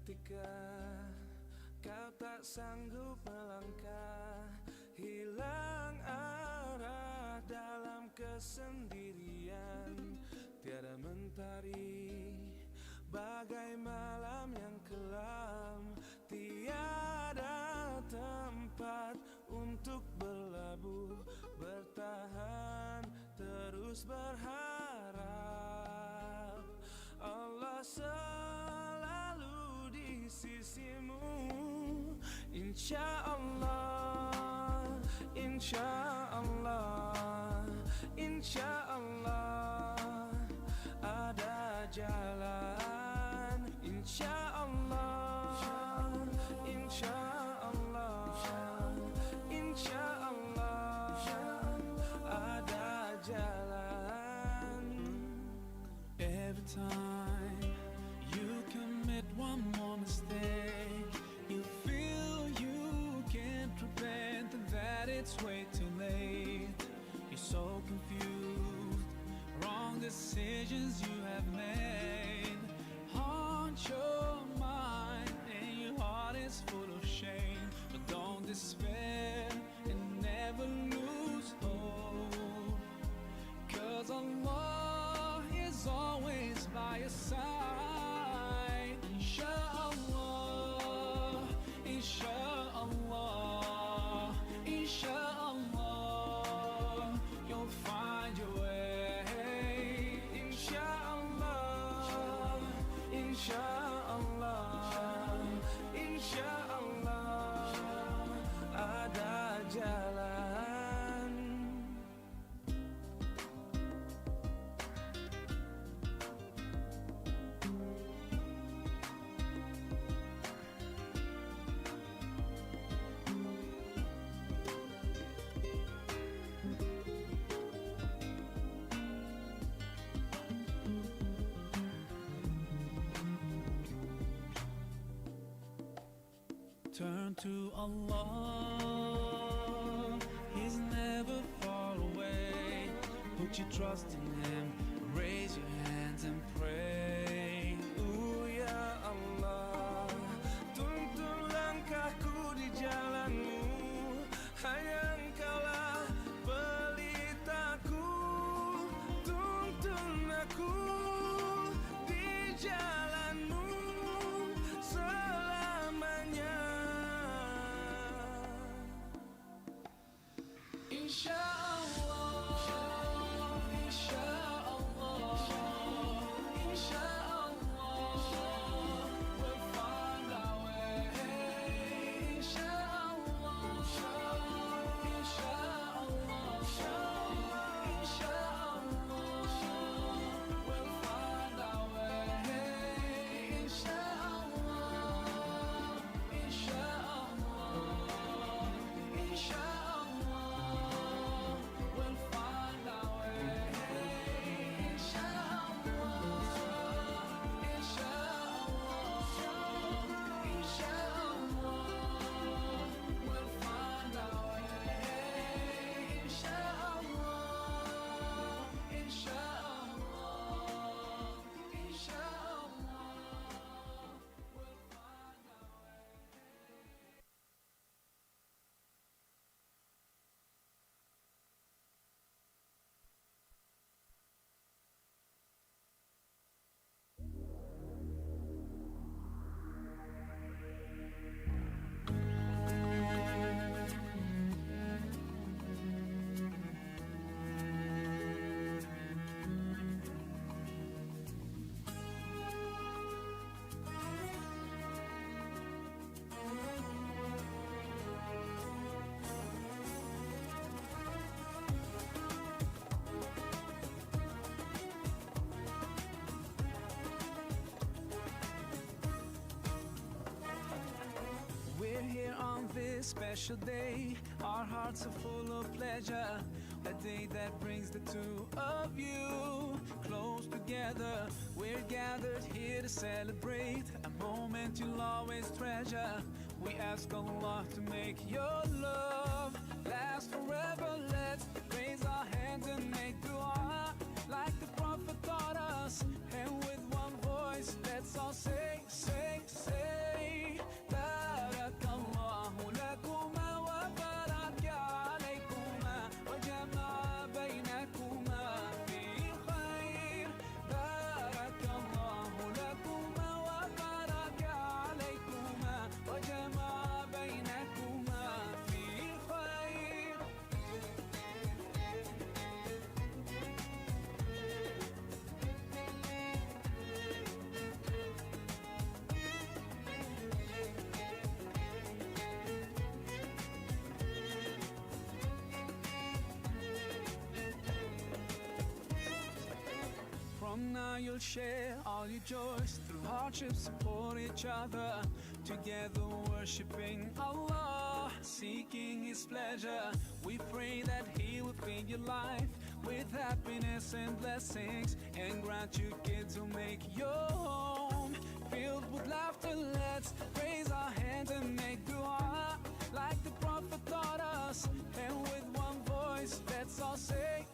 Ketika kau tak sanggup melangkah, hilang arah dalam kesendirian, tiada mentari, bagai malam yang kelam, tiada tempat untuk berlabuh, bertahan, terus berharap Allah selalu di sisimu. Insya Allah, insya Allah, insya Allah ada jalan. Insya Allah, insya Allah, insya Allah ada jalan. Every time you commit one more mistake, you feel you can't repent and that it's way too late. You're so confused, wrong decisions you have made haunt your mind and your heart is full of shame. But don't despair and never lose hope, 'cause Allah is always by your side. Inshallah, inshallah, inshallah, you'll find your way. Inshallah, inshallah, inshallah ada jalan. Turn to Allah, He's never far away. Put your trust in Him, raise your hands and pray. Ya Allah, tuntun langkahku di jalanmu, hanya Engkaulah pelitaku. Tuntun aku di jalanmu selamanya. Insyaallah, insyaallah, insyaallah we'll find our way. Insyaallah, insyaallah, insyaallah we'll find our way. Insyaallah, insyaallah, inshallah we'll find our way. Inshallah, inshallah, inshallah we'll find our way. Inshallah, inshallah, inshallah we'll find our way. We're here on this special day. Our hearts are full of pleasure. A day that brings the two of you close together. We're gathered here to celebrate a moment you'll always treasure. We ask Allah to make your love last forever. Let's raise our hands and make dua like the Prophet taught us. And with one voice, let's all say, say, say. you'll share all your joys. Through hardship, support each other. Together worshiping Allah, seeking His pleasure. We pray that He will fill your life with happiness and blessings, and grant you kids who make your home filled with laughter. Let's raise our hands and make dua like the Prophet taught us, and with one voice let's all say,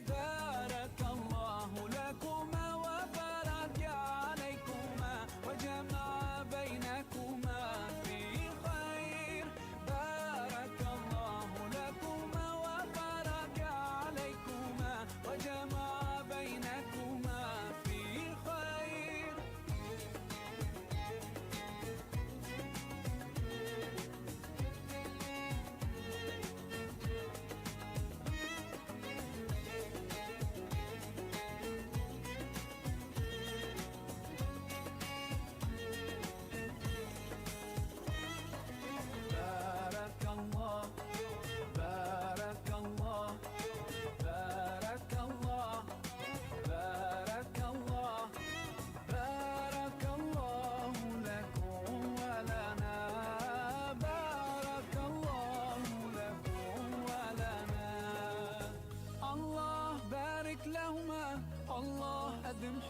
Barakallahu lakuma wa baraka alaykuma wa jama'a baynakuma fi khair. Barakallahu lakuma wa baraka alaykuma wa jama'a baynakuma fi khair.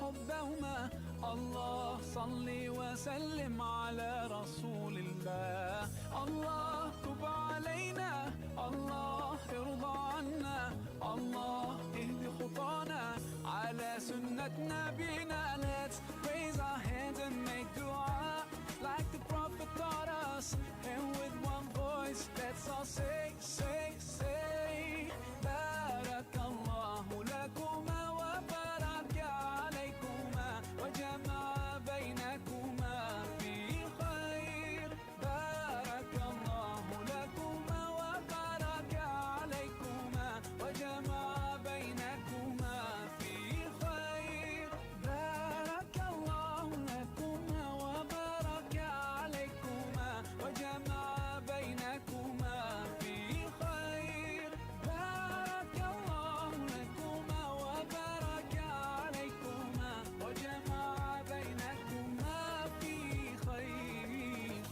حبهما الله صل وسلم على رسول الله. الله تب علينا، الله ارضى عنا، الله اهد خطانا على سنة نبينا. Let's raise our hands and make dua like the Prophet taught us, and with one voice let's all say Barakallahu lakuma wa baraka alaykuma wa jama'a baynakuma fi khair. Barakallahu lakuma wa baraka alaykuma wa jama'a baynakuma fi khair. Barakallahu lakuma wa baraka alaykuma wa jama'a baynakuma fi khair. Barakallahu lakuma wa baraka alaykuma wa jama'a baynakuma fi khair.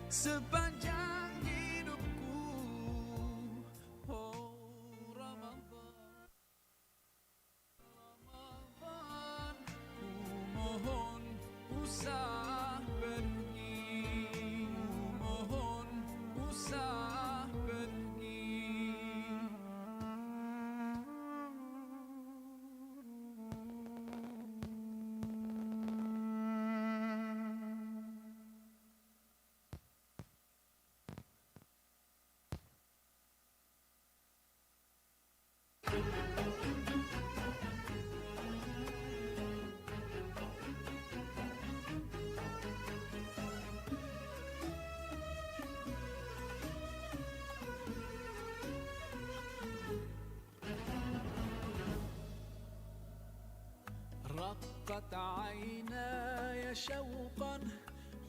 Sepanjang hidupku, oh Ramadan, Ramadan, ku mohon usah pergi, ku mohon usah pergi. رقت عيناي شوقا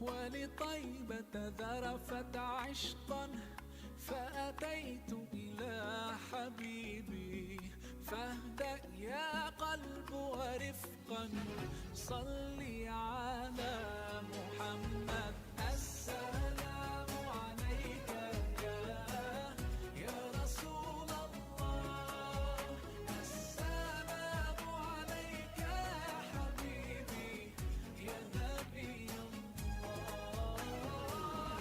ولطيبة ذرفت عشقا، فأتيت إلى حبيبي فاهدأ يا قلب ورفقا. صلي على محمد. السلام عليك يا رسول الله. السلام عليك يا حبيبي يا نبي الله.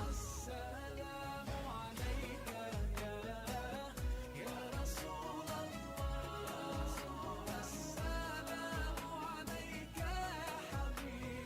السلام عليك يا رسول الله. السلام عليك يا حبيبي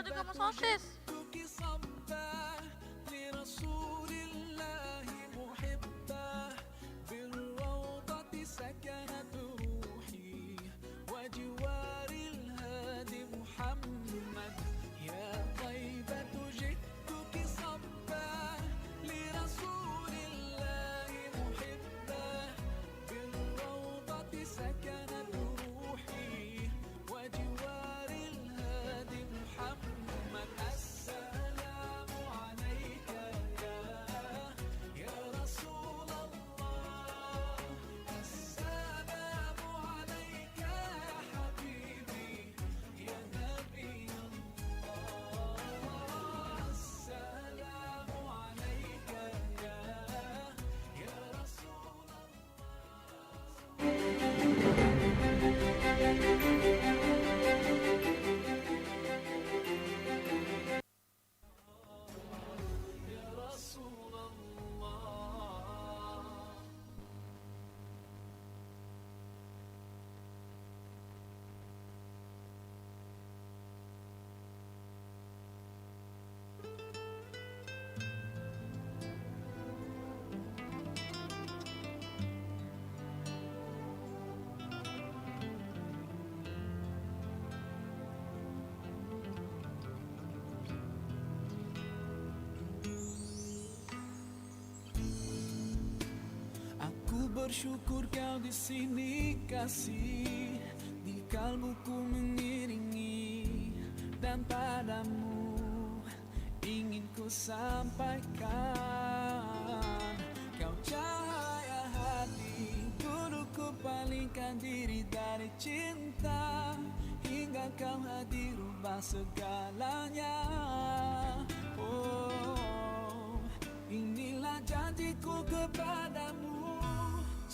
Kakak juga mau sosis. Bersyukur kau di sini kasih, di kalbuku mengiringi, dan padamu ingin ku sampaikan. Kau cahaya hati, dulu ku palingkan diri dari cinta, hingga kau hadir ubah segalanya. Oh, inilah janjiku kepadamu.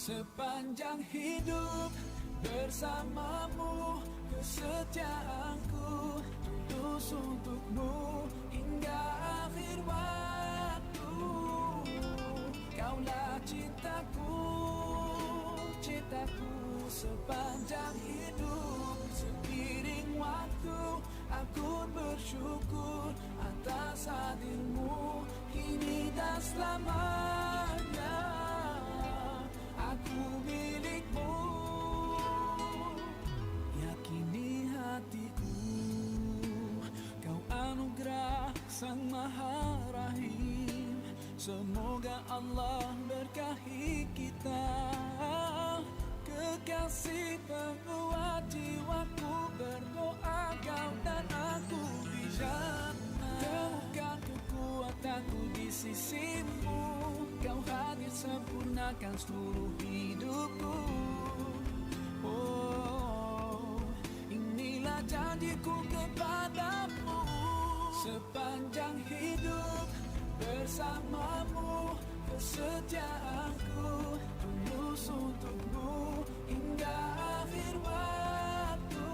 Sepanjang hidup bersamamu, kesetiaanku tulus untukmu hingga akhir waktu. Kaulah cintaku, cintaku sepanjang hidup. Seiring waktu aku bersyukur atas hadirmu kini dan selamanya. Aku milikmu, yakini hatiku. Kau anugerah Sang Maha Rahim. Semoga Allah berkahi kita. Kekasih penguat jiwaku, berdoa kau dan aku di jannah. Temukan kekuatanku di sisimu. Kau hadir sempurnakan seluruh hidupku. Oh, inilah janjiku kepadamu. Sepanjang hidup bersamamu, kesetiaanku tulus untukmu hingga akhir waktu.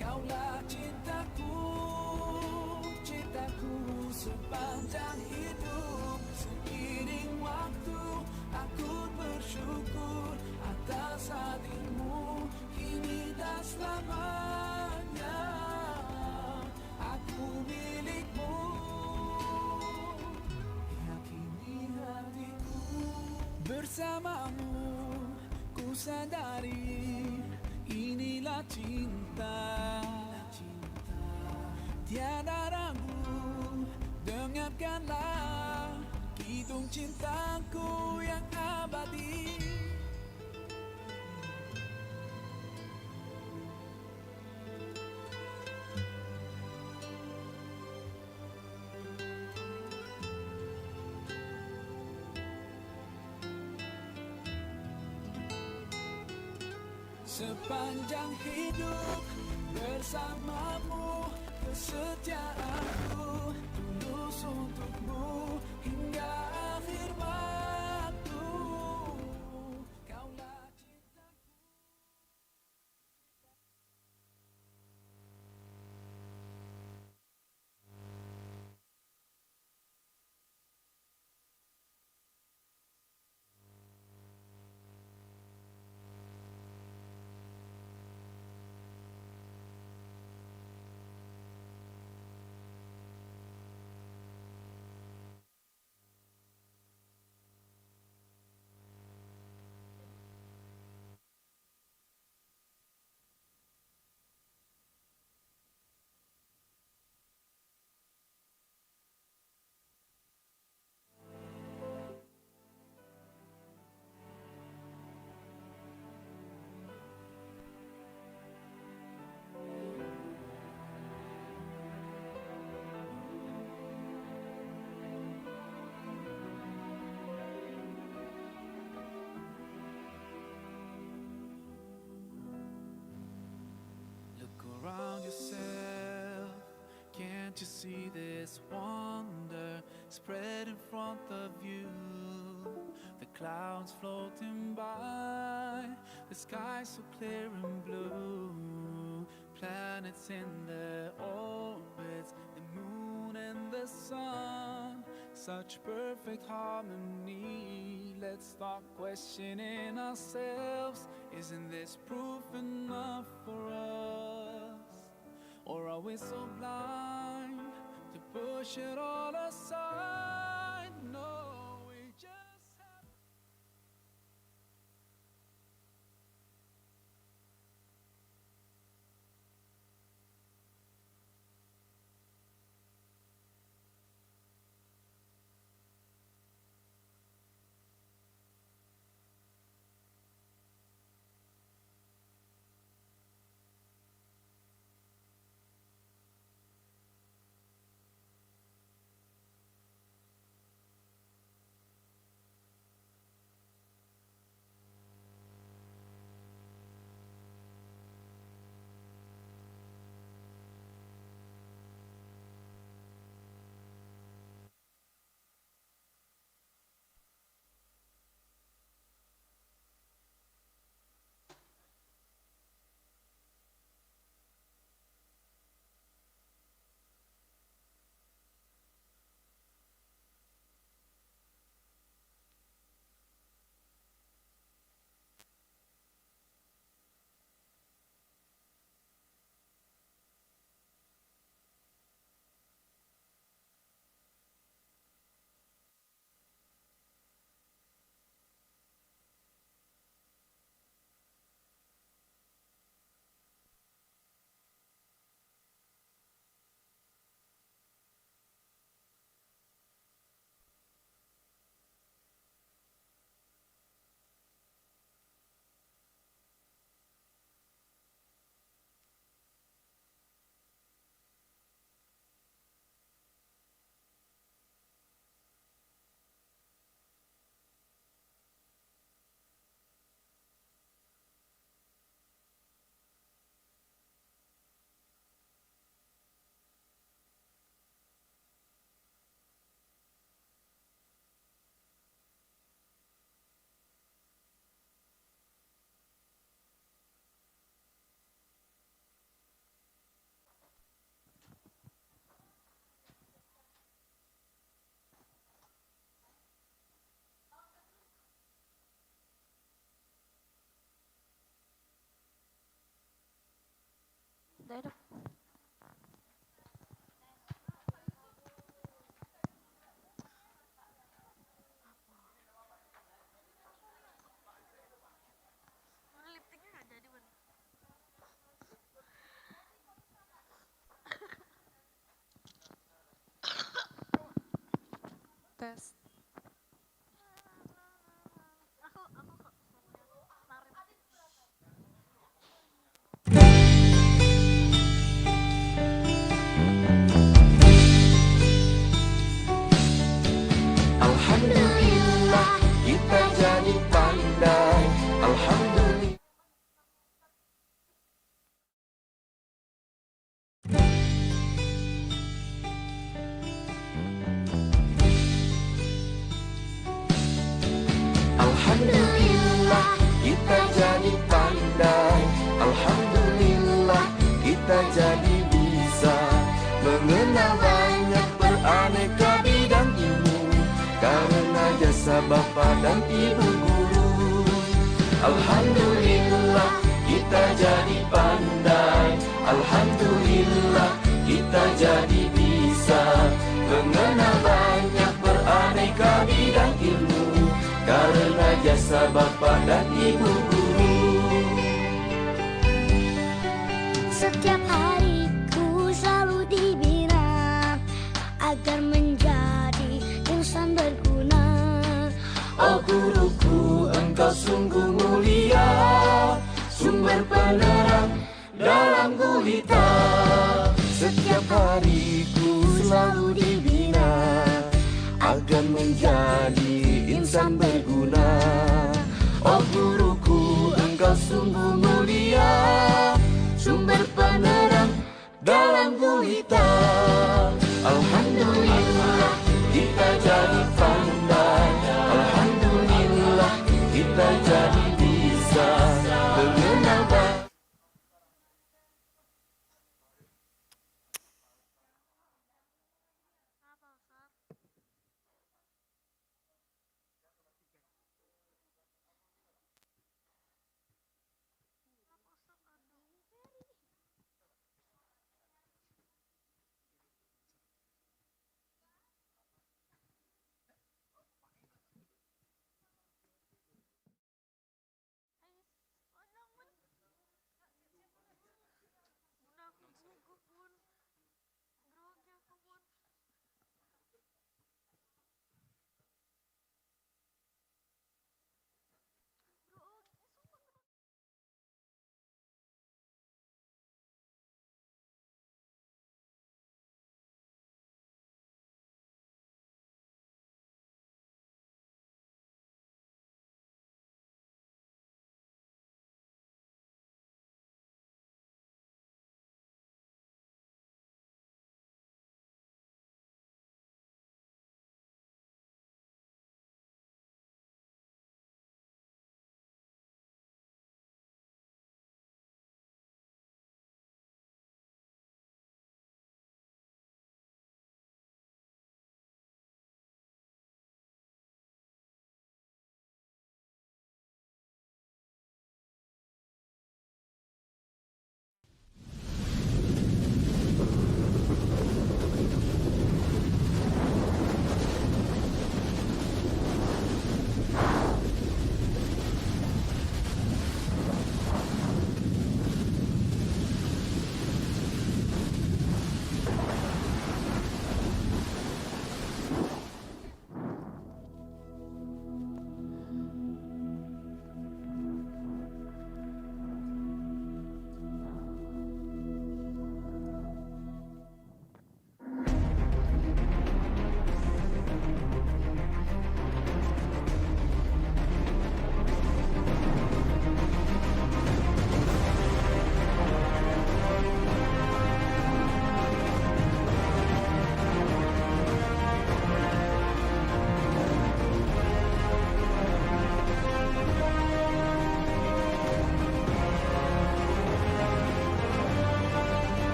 Kaulah cintaku, cintaku sepanjang hidup. Seiring waktu aku bersyukur atas hadirmu kini dan selamanya. Aku milikmu, yakini hatiku. Bersamamu ku sadari inilah cinta. Tiada ragu, dengarkanlah hitung cintaku yang abadi. Sepanjang hidup bersamamu, kesetiaanku tulus untukmu hingga akhir waktu. Kaulah cintaku. endless wonder spread in front of you. The clouds floating by, the sky so clear and blue. Planets in their orbits, the moon and the sun, such perfect harmony. Let's start questioning ourselves. Isn't this proof enough for us? Or are we so blind to push it all aside? No, we just have... Dadah. Lipsticknya nggak jadi, Bang. Tes. Aku kok tarik. Alhamdulillah kita jadi pandai. Alhamdulillah. Alhamdulillah kita jadi pandai. Alhamdulillah kita jadi bisa mengenal banyak beraneka bidang ilmu karena jasa Bapa dan Ibu guru. Alhamdulillah kita jadi pandai. Alhamdulillah kita jadi bisa mengenal banyak beraneka bidang ilmu karena jasa Bapa dan Ibu guru. Setiap hariku selalu dibina agar menjadi insan berguna. Oh guruku, engkau sungguh mulia, sumber penerang dalam gulita. Setiap hariku selalu dibina agar menjadi insan berguna. Oh guruku, engkau sungguh mulia, sumber penerang dalam gulita. Alhamdulillah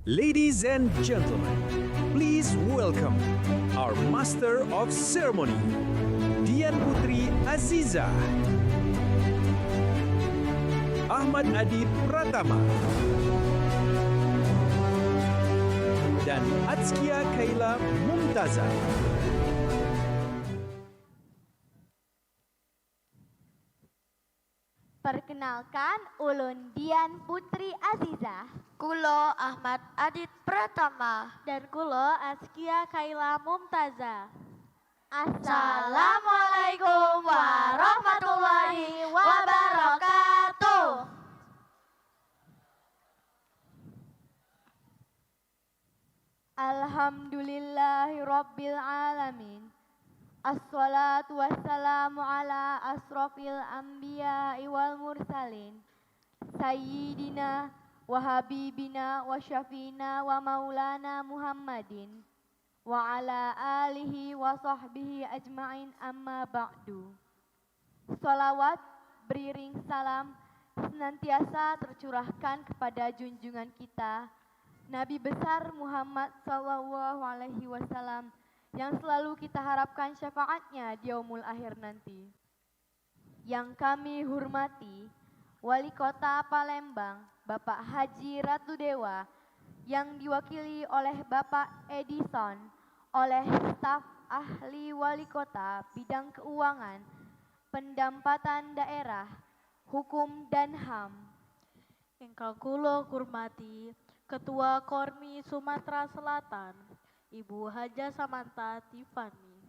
Ladies and gentlemen, please welcome our Master of Ceremony, Dian Putri Aziza, Ahmad Adit Pratama, dan Atskia Kaila Mumtazah. Perkenalkan, ulun Dian Putri Aziza. Kulo Ahmad Adit Pratama. Dan kulo Atskia Kaila Mumtazah. Assalamualaikum warahmatullahi wabarakatuh. Alhamdulillahirabbil alamin. Assalatu wassalamu ala asrofil anbiya wal mursalin. Sayyidina wa habibina wa syafina wa maulana Muhammadin. Wa ala alihi wa sahbihi ajma'in amma ba'du. Salawat beriring salam senantiasa tercurahkan kepada junjungan kita, Nabi besar Muhammad sallallahu alaihi wasallam, yang selalu kita harapkan syafaatnya di yaumul akhir nanti. Yang kami hormati Wali Kota Palembang, Bapak Haji Ratu Dewa, yang diwakili oleh Bapak Edison, oleh staf ahli Wali Kota bidang keuangan, pendampatan daerah, hukum dan HAM. Ingkang kula hormati Ketua Kormi Sumatera Selatan, Ibu Haja Samantha Tiffany.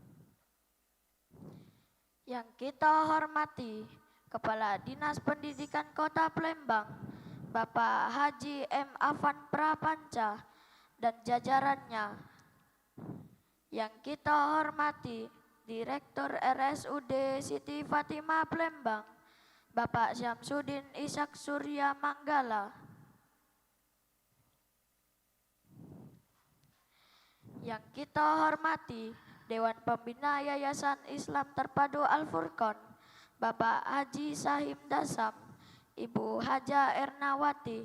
Yang kita hormati Kepala Dinas Pendidikan Kota Palembang, Bapak Haji M. Afan Prapanca dan jajarannya. Yang kita hormati Direktur RSUD Siti Fatimah Palembang, Bapak Syamsuddin Ishak Surya Manggala. Yang kita hormati Dewan Pembina Yayasan Islam Terpadu Al-Furqon, Bapak Haji Sahim Dasam, Ibu Haja Ernawati,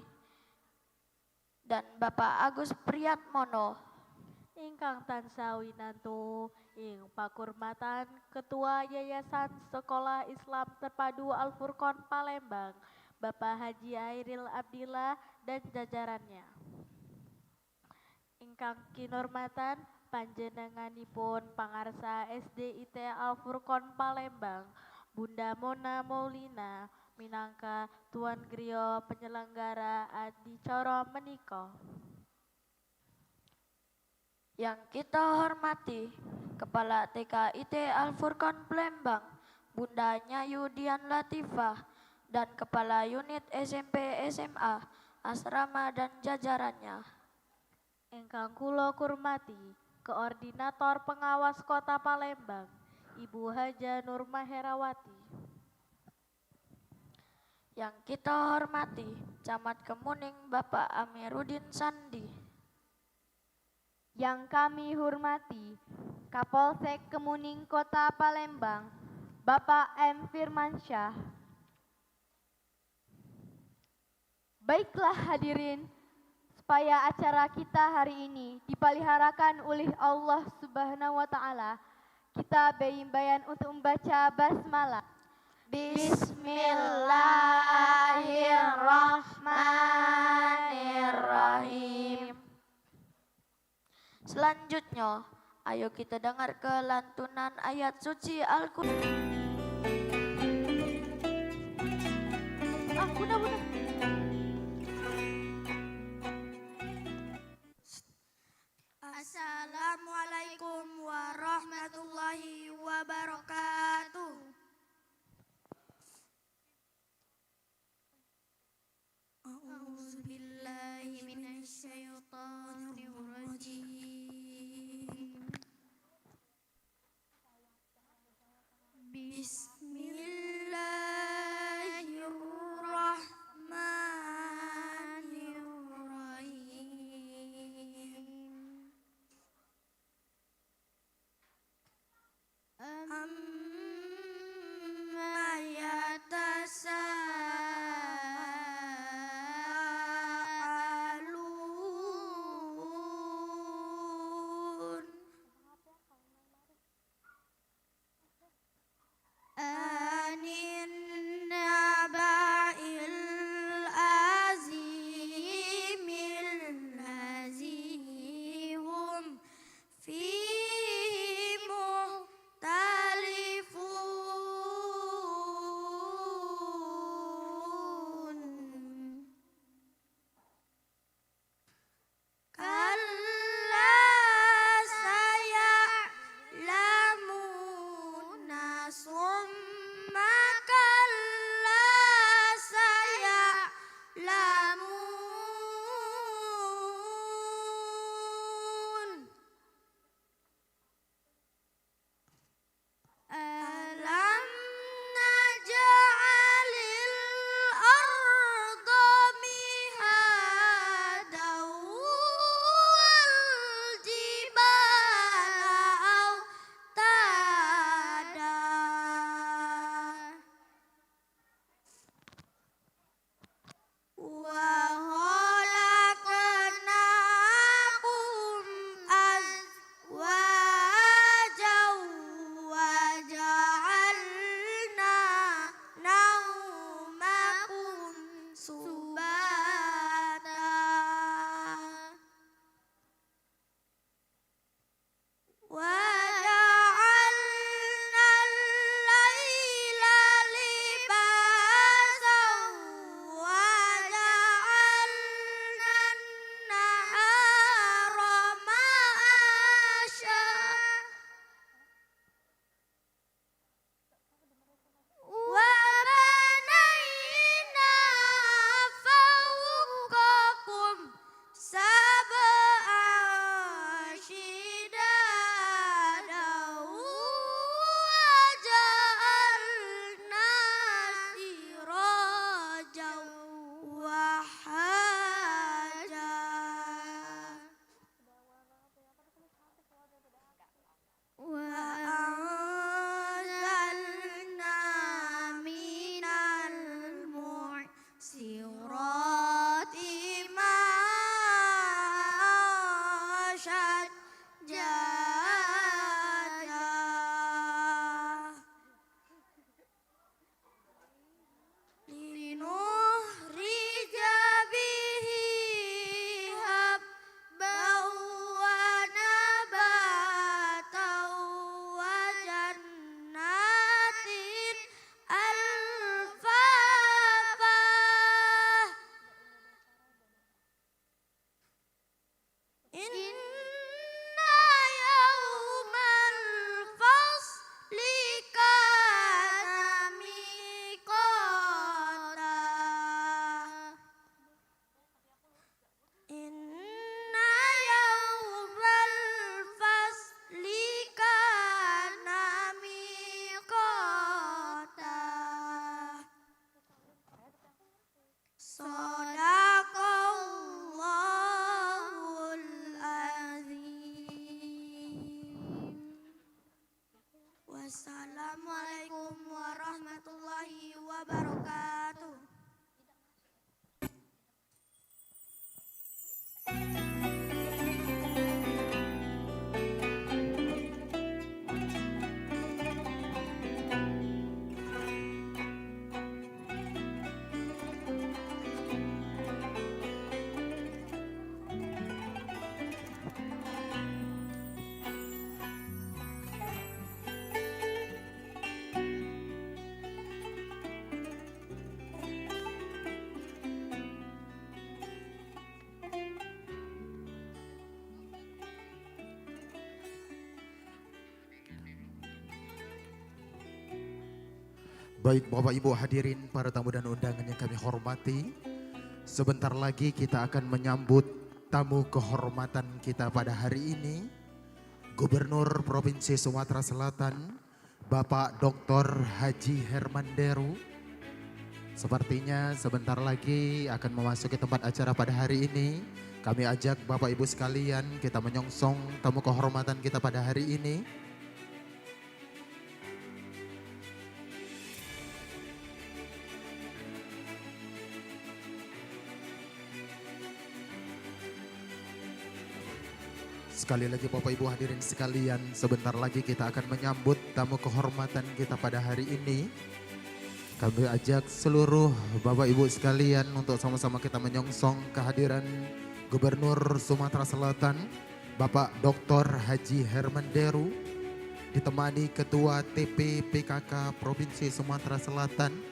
dan Bapak Agus Priyatmono. Ingkang tansah winantu ing pakurmatan Ketua Yayasan Sekolah Islam Terpadu Al-Furqon Palembang, Bapak Haji Airil Abdillah dan jajarannya. Ingkang kinurmatan panjenenganipun Pangarsa SDIT Al-Furqon Palembang, Bunda Mona Maulina, minangka Tuan Griya penyelenggara adicara menika. Yang kita hormati Kepala TKIT Al-Furqon Palembang, Bunda Nyayu Dian Latifah, dan Kepala Unit SMP SMA Asrama dan jajarannya. Ingkang kula hormati Koordinator Pengawas Kota Palembang, Ibu Haja Nur Maherawati. Yang kita hormati Camat Kemuning Bapak Amiruddin Sandi. Yang kami hormati Kapolsek Kemuning Kota Palembang, Bapak M. Firmansyah. Baiklah hadirin, supaya acara kita hari ini dipeliharakan oleh Allah Subhanahu wa Ta'ala, kita bayang-bayang untuk membaca basmalah. Bismillahirrahmanirrahim. Selanjutnya, ayo kita dengar kelantunan ayat suci Al-Quran. Bunda. Assalamualaikum warahmatullahi wabarakatuh. A'udzu billahi minasyaitonir rajim. Bismillahirrahmanirrahim. Amma yatasaalun wa khalaqnakum azwajan wa ja'alna naumakum subata wa ja'alna al-laila libasan wa ja'alna an-nahara ma'asha wa banayna fawqakum sab'an shidada wa ja'alna sirajan wahaja wa anzalna minal mu'sirati ma'an sajjaja linukhrija bihi habban wa nabatan wa jannatin alfafa inna yawmal fasli kana miqata inna yawmal fasli kana miqata Sadaqallahul azim. Wassalamualaikum warahmatullahi wabarakatuh. Baik Bapak Ibu hadirin, para tamu dan undangan yang kami hormati. Sebentar lagi kita akan menyambut tamu kehormatan kita pada hari ini. Gubernur Provinsi Sumatera Selatan, Bapak Dr. Haji Herman Deru. Sepertinya sebentar lagi akan memasuki tempat acara pada hari ini. Kami ajak Bapak Ibu sekalian kita menyongsong tamu kehormatan kita pada hari ini. Sekali lagi Bapak Ibu hadirin sekalian, sebentar lagi kita akan menyambut tamu kehormatan kita pada hari ini. Kami ajak seluruh Bapak Ibu sekalian untuk sama-sama kita menyongsong kehadiran Gubernur Sumatera Selatan, Bapak Dr. Haji Herman Deru, ditemani Ketua TP PKK Provinsi Sumatera Selatan,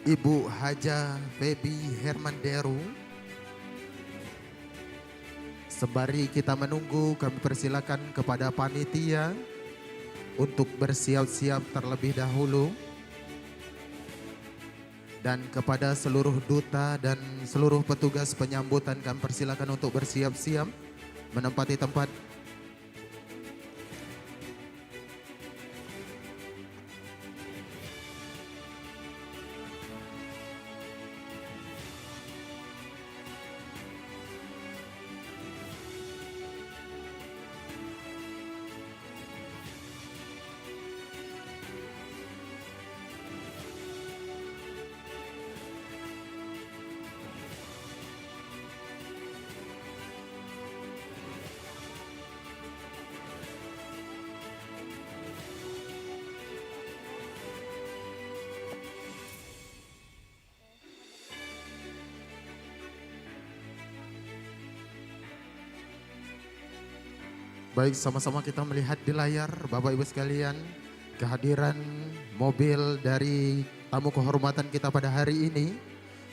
Ibu Haja Febi Herman Deru. Sembari kita menunggu, kami persilakan kepada panitia untuk bersiap-siap terlebih dahulu. Dan kepada seluruh duta dan seluruh petugas penyambutan kami persilakan untuk bersiap-siap menempati tempat. Baik, sama-sama kita melihat di layar Bapak Ibu sekalian kehadiran mobil dari tamu kehormatan kita pada hari ini,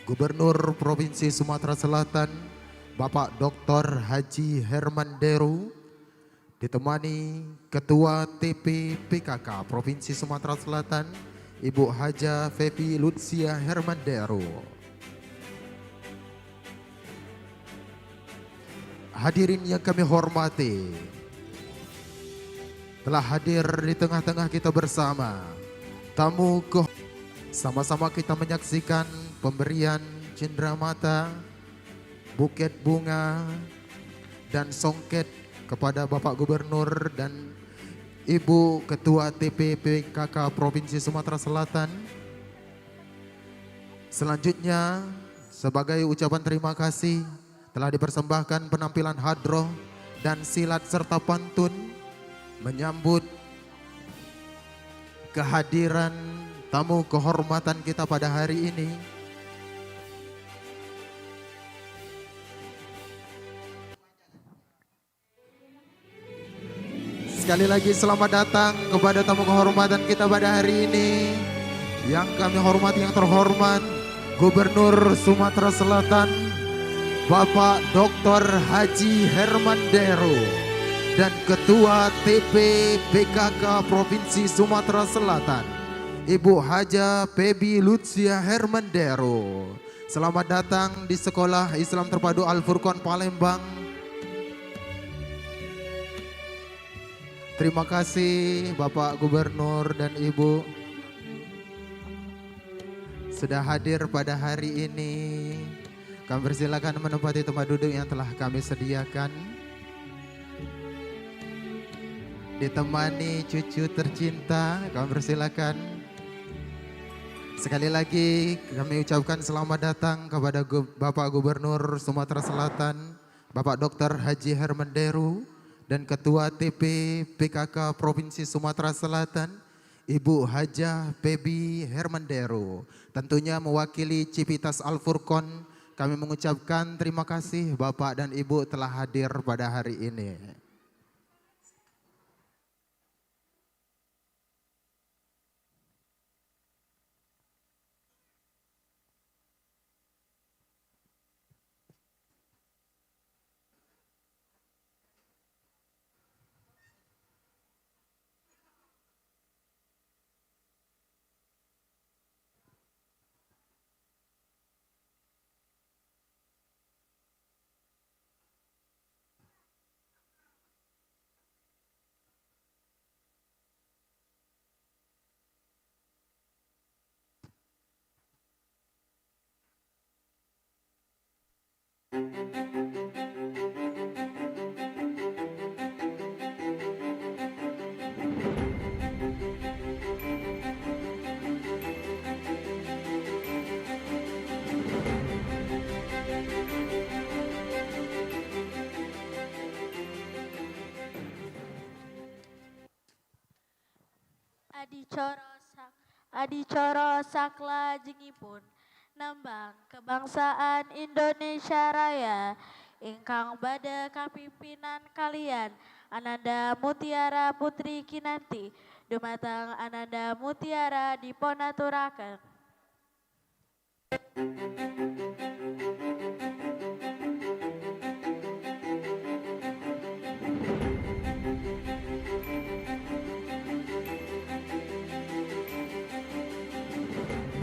Gubernur Provinsi Sumatera Selatan Bapak Dr. Haji Herman Deru, ditemani Ketua TP PKK Provinsi Sumatera Selatan Ibu Haja Febi Lutsia Herman Deru. Hadirin yang kami hormati, telah hadir di tengah-tengah kita bersama tamu sama-sama kita menyaksikan pemberian cenderamata, buket bunga dan songket kepada Bapak Gubernur dan Ibu Ketua TPPKK Provinsi Sumatera Selatan. Selanjutnya sebagai ucapan terima kasih telah dipersembahkan penampilan hadroh dan silat serta pantun menyambut kehadiran tamu kehormatan kita pada hari ini. Sekali lagi selamat datang kepada tamu kehormatan kita pada hari ini. Yang kami hormati yang terhormat Gubernur Sumatera Selatan Bapak Dr. Haji Herman Deru dan Ketua TP PKK Provinsi Sumatera Selatan Ibu Haja Febi Lutsia Herman Deru. Selamat datang di Sekolah Islam Terpadu Al-Furqan Palembang. Terima kasih Bapak Gubernur dan Ibu sudah hadir pada hari ini. Kami persilakan menempati tempat duduk yang telah kami sediakan. Ditemani cucu tercinta, kami persilakan. Sekali lagi kami ucapkan selamat datang kepada Bapak Gubernur Sumatera Selatan, Bapak Dr. Haji Herman Deru dan Ketua TP PKK Provinsi Sumatera Selatan, Ibu Haja Febi Herman Deru. Tentunya mewakili Civitas Al-Furqan, kami mengucapkan terima kasih Bapak dan Ibu telah hadir pada hari ini. Adicara sakla jengipun nambang kebangsaan Indonesia Raya ingkang bada kapimpinan kalian Ananda Mutiara Putri Kinanti dumateng Ananda Mutiara dipunaturaken.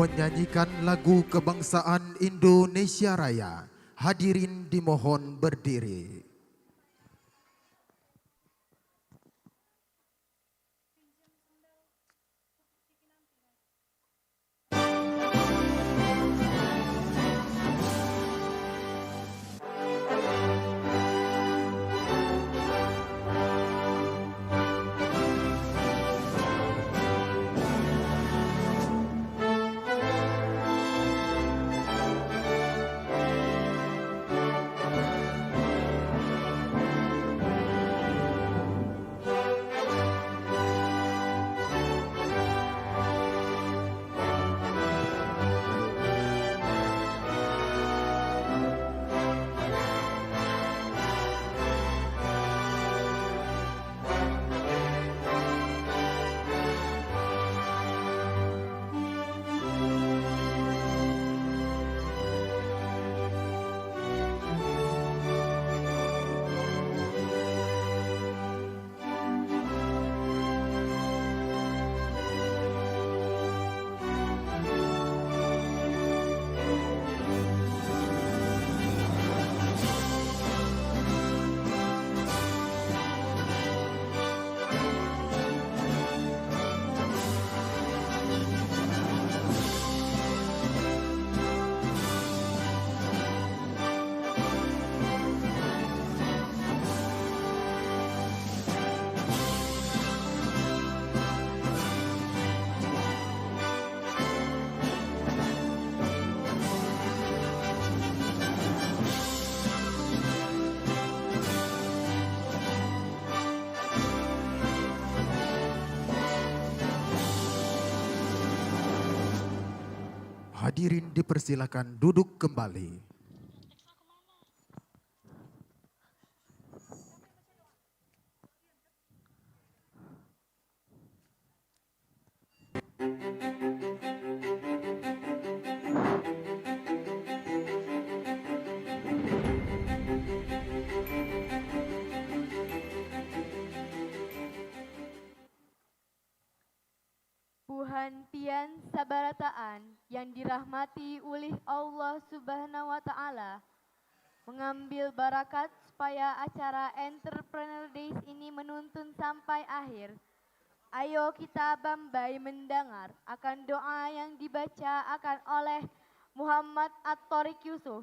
Menyanyikan lagu kebangsaan Indonesia Raya. Hadirin dimohon berdiri. Hadirin dipersilakan duduk kembali. Buhantian sabarataan yang dirahmati oleh Allah Subhanahu wa Ta'ala, mengambil barakat supaya acara Entrepreneur Days ini menuntun sampai akhir. Ayo kita bambai mendengar akan doa yang dibaca akan oleh Muhammad At-Torik Yusuf.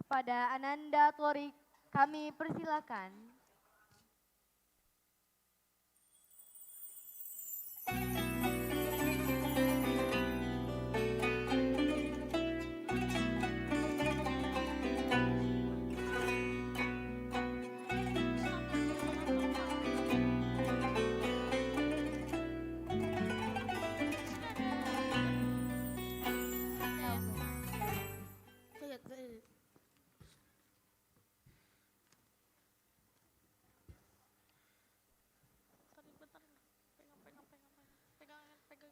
Kepada Ananda Torik kami persilakan.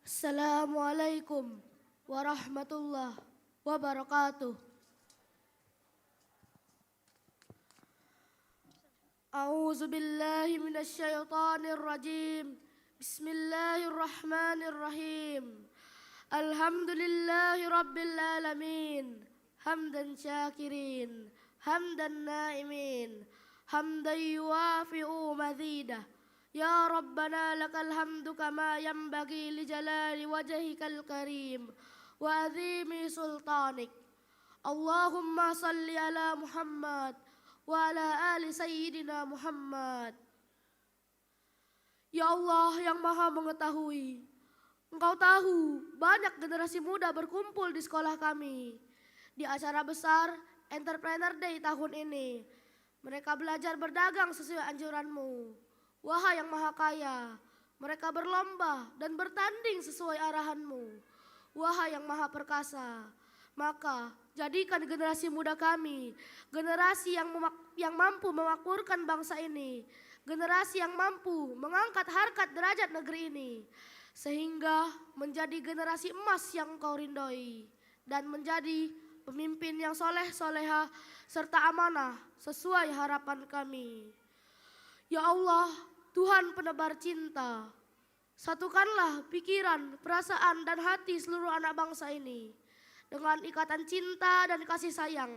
Assalamualaikum warahmatullahi wabarakatuh. A'udzu billahi minasyaitonir rajim. Bismillahirrahmanirrahim. Alhamdulillahi rabbil alamin. Hamdan syakirin, hamdan naimin, hamdan yuwafi'u mazidah. Ya Rabbana lakal hamdu kama yanbaghi li jalali wajhikal karim wa azimi sultanik. Allahumma salli ala Muhammad wa ala ali sayyidina Muhammad. Ya Allah yang maha mengetahui, Engkau tahu banyak generasi muda berkumpul di sekolah kami. Di acara besar Entrepreneur Day tahun ini, mereka belajar berdagang sesuai anjuran-Mu. Wahai yang maha kaya, mereka berlomba dan bertanding sesuai arahan-Mu. Wahai yang maha perkasa, maka jadikan generasi muda kami, generasi yang mampu memakmurkan bangsa ini, generasi yang mampu mengangkat harkat derajat negeri ini, sehingga menjadi generasi emas yang Engkau rindai, dan menjadi pemimpin yang soleh soleha serta amanah sesuai harapan kami. Ya Allah, Tuhan penebar cinta, satukanlah pikiran, perasaan, dan hati seluruh anak bangsa ini dengan ikatan cinta dan kasih sayang.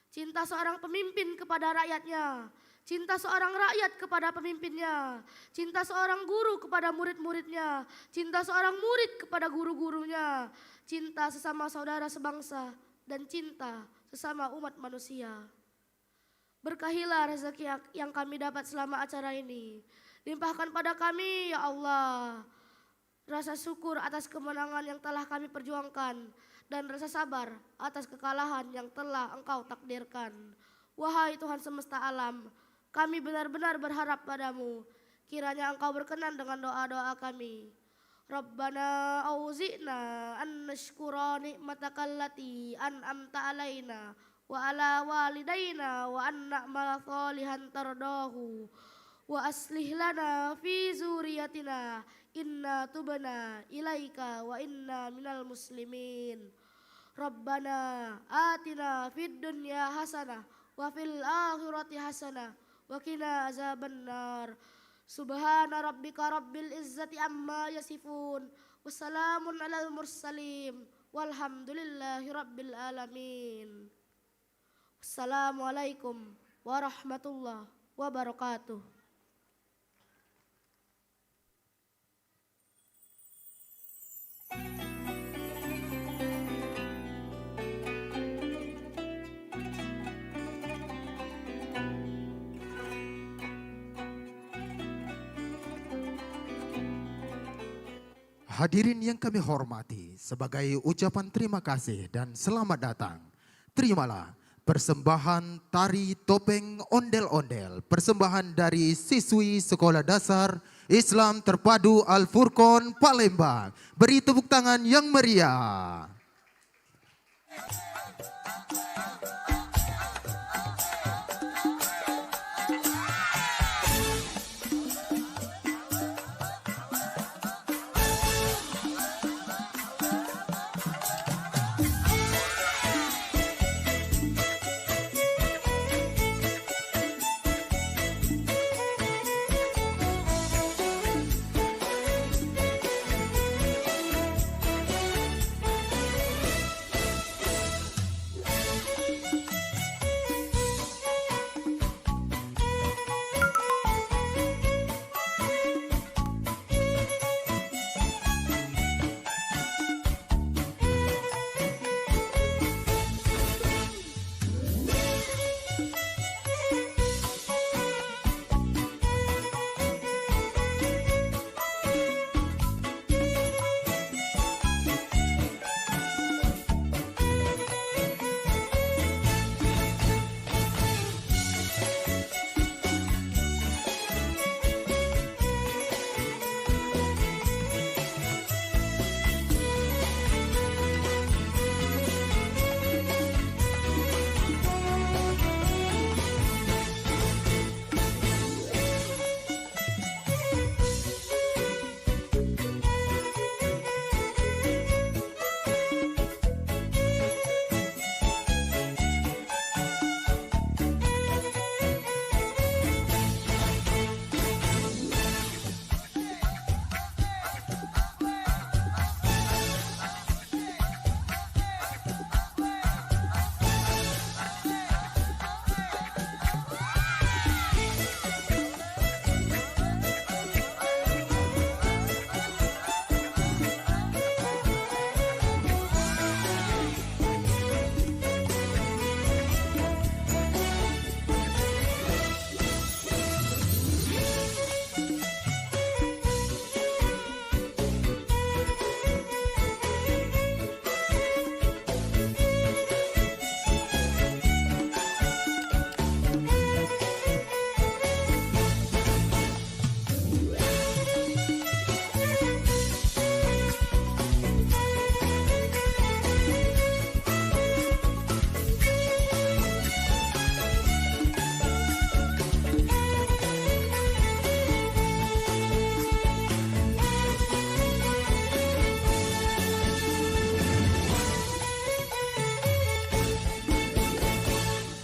Cinta seorang pemimpin kepada rakyatnya, cinta seorang rakyat kepada pemimpinnya, cinta seorang guru kepada murid-muridnya, cinta seorang murid kepada guru-gurunya, cinta sesama saudara sebangsa, dan cinta sesama umat manusia. Berkahilah rezeki yang kami dapat selama acara ini. Limpahkan pada kami, ya Allah, rasa syukur atas kemenangan yang telah kami perjuangkan dan rasa sabar atas kekalahan yang telah Engkau takdirkan. Wahai Tuhan semesta alam, kami benar-benar berharap padamu. Kiranya Engkau berkenan dengan doa-doa kami. Rabbana auzi'na an nashkura ni'matakal lati an'amta alaina wa ala walidaina wa an na'mala shalihan tardahu. Wa aslih lana fi zuriyatina inna tubna ilaika wa inna minal muslimin. Rabbana atina fid dunya hasanah wa fil akhirati hasanah wa qina azabannar. Subhana rabbika rabbil izzati amma yasifun wa salamun alal mursalin walhamdulillahi rabbil alamin. Assalamualaikum warahmatullahi wabarakatuh. Hadirin yang kami hormati, sebagai ucapan terima kasih dan selamat datang, terimalah persembahan tari topeng ondel-ondel, persembahan dari siswi Sekolah Dasar Islam Terpadu Al Furqon Palembang. Beri tepuk tangan yang meriah.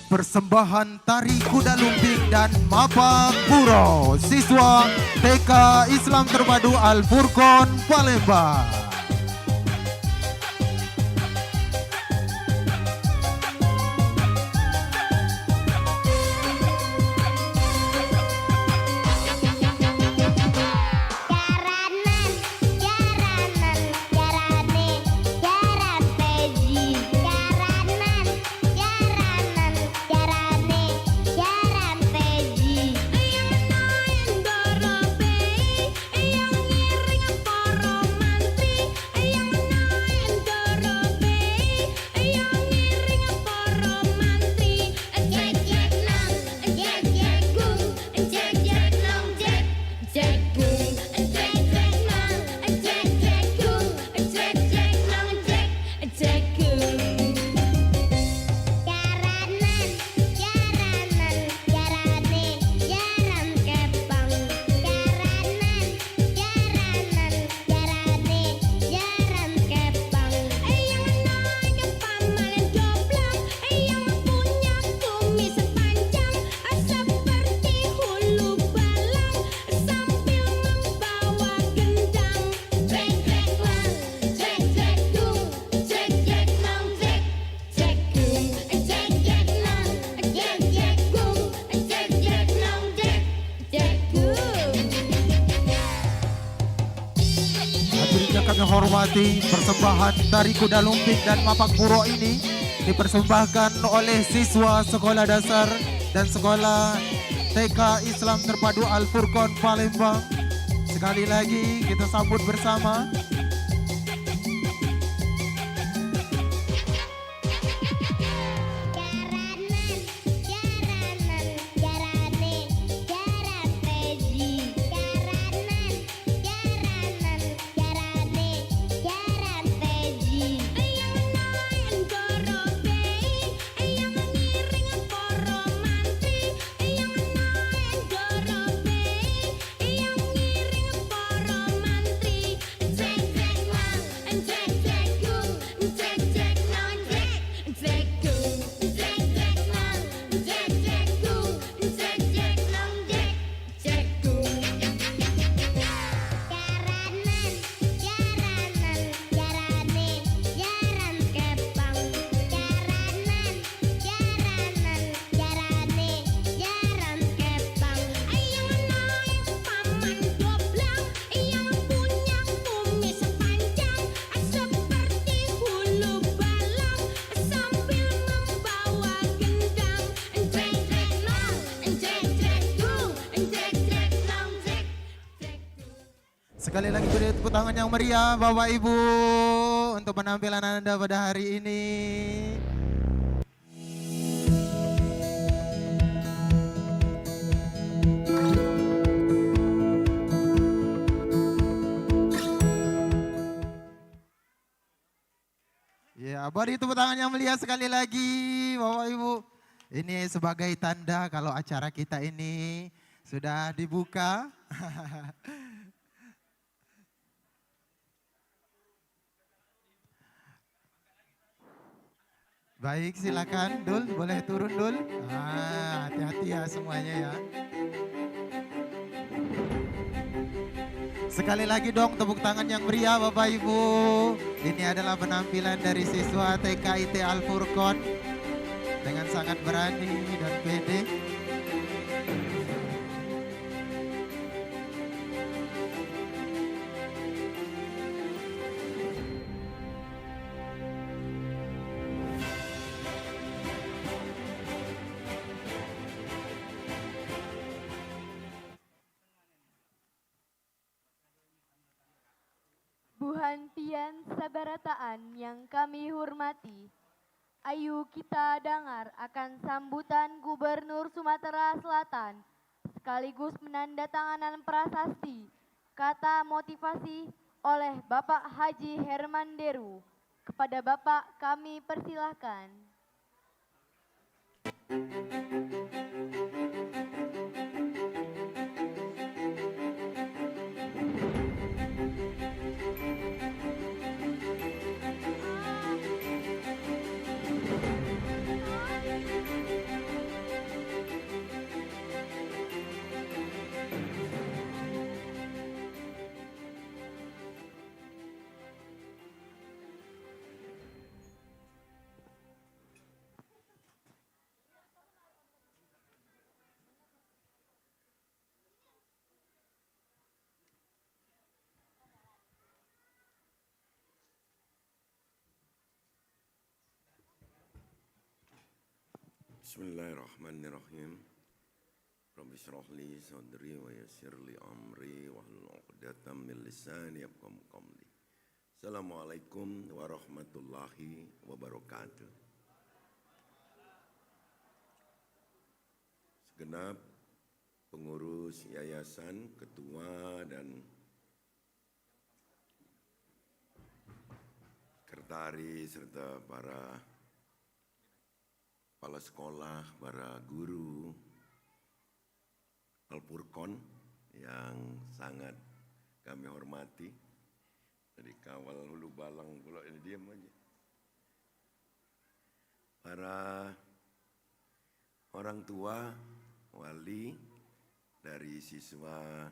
Persembahan tari kuda lumping dan mapak puro siswa TK Islam Terpadu Al Furqon Palembang. Kami hormati persembahan tari kuda lumping dan mapak puro ini dipersembahkan oleh siswa sekolah dasar dan sekolah TK Islam Terpadu Al Furqon Palembang. Sekali lagi kita sambut bersama. Sekali lagi beri tepuk tangan yang meriah Bapak Ibu untuk penampilan Anda pada hari ini. Ya, beri tepuk tangan yang meriah sekali lagi Bapak Ibu. Ini sebagai tanda kalau acara kita ini sudah dibuka. Baik, silakan Dul, boleh turun Dul. Hati-hati ya semuanya ya. Sekali lagi dong tepuk tangan yang meriah Bapak Ibu. Ini adalah penampilan dari siswa TKIT Al Furqon dengan sangat berani dan pede. Buhantian sabarataan yang kami hormati, ayo kita dengar akan sambutan Gubernur Sumatera Selatan sekaligus penandatanganan prasasti kata motivasi oleh Bapak Haji Herman Deru. Kepada Bapak kami persilahkan. Bismillahirrahmanirrahim. Rabbi shrah li sadri wa yassir li amri wahlul 'uqdatam min lisani yafqahu qawli. Assalamualaikum warahmatullahi wabarakatuh. Segenap pengurus yayasan, ketua dan sekretaris serta para kepala sekolah, para guru Al Furqon yang sangat kami hormati. Dari kawal hulu balang pula ini diam aja. Para orang tua, wali dari siswa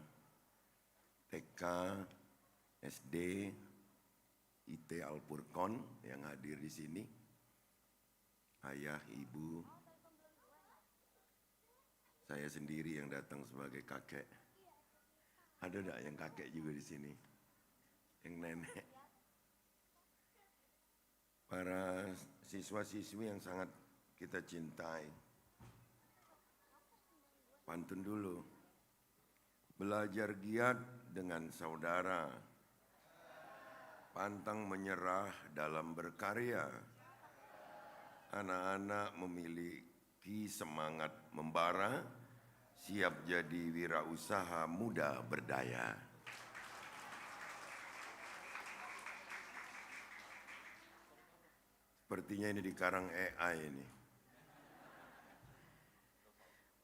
TK, SD, IT Al Furqon yang hadir di sini. Ayah, ibu, saya sendiri yang datang sebagai kakek. Ada enggak yang kakek juga di sini? Yang nenek? Para siswa-siswi yang sangat kita cintai. Pantun dulu. Belajar giat dengan saudara. Pantang menyerah dalam berkarya. Anak-anak memiliki semangat membara, siap jadi wirausaha muda berdaya. Sepertinya ini dikarang AI ini.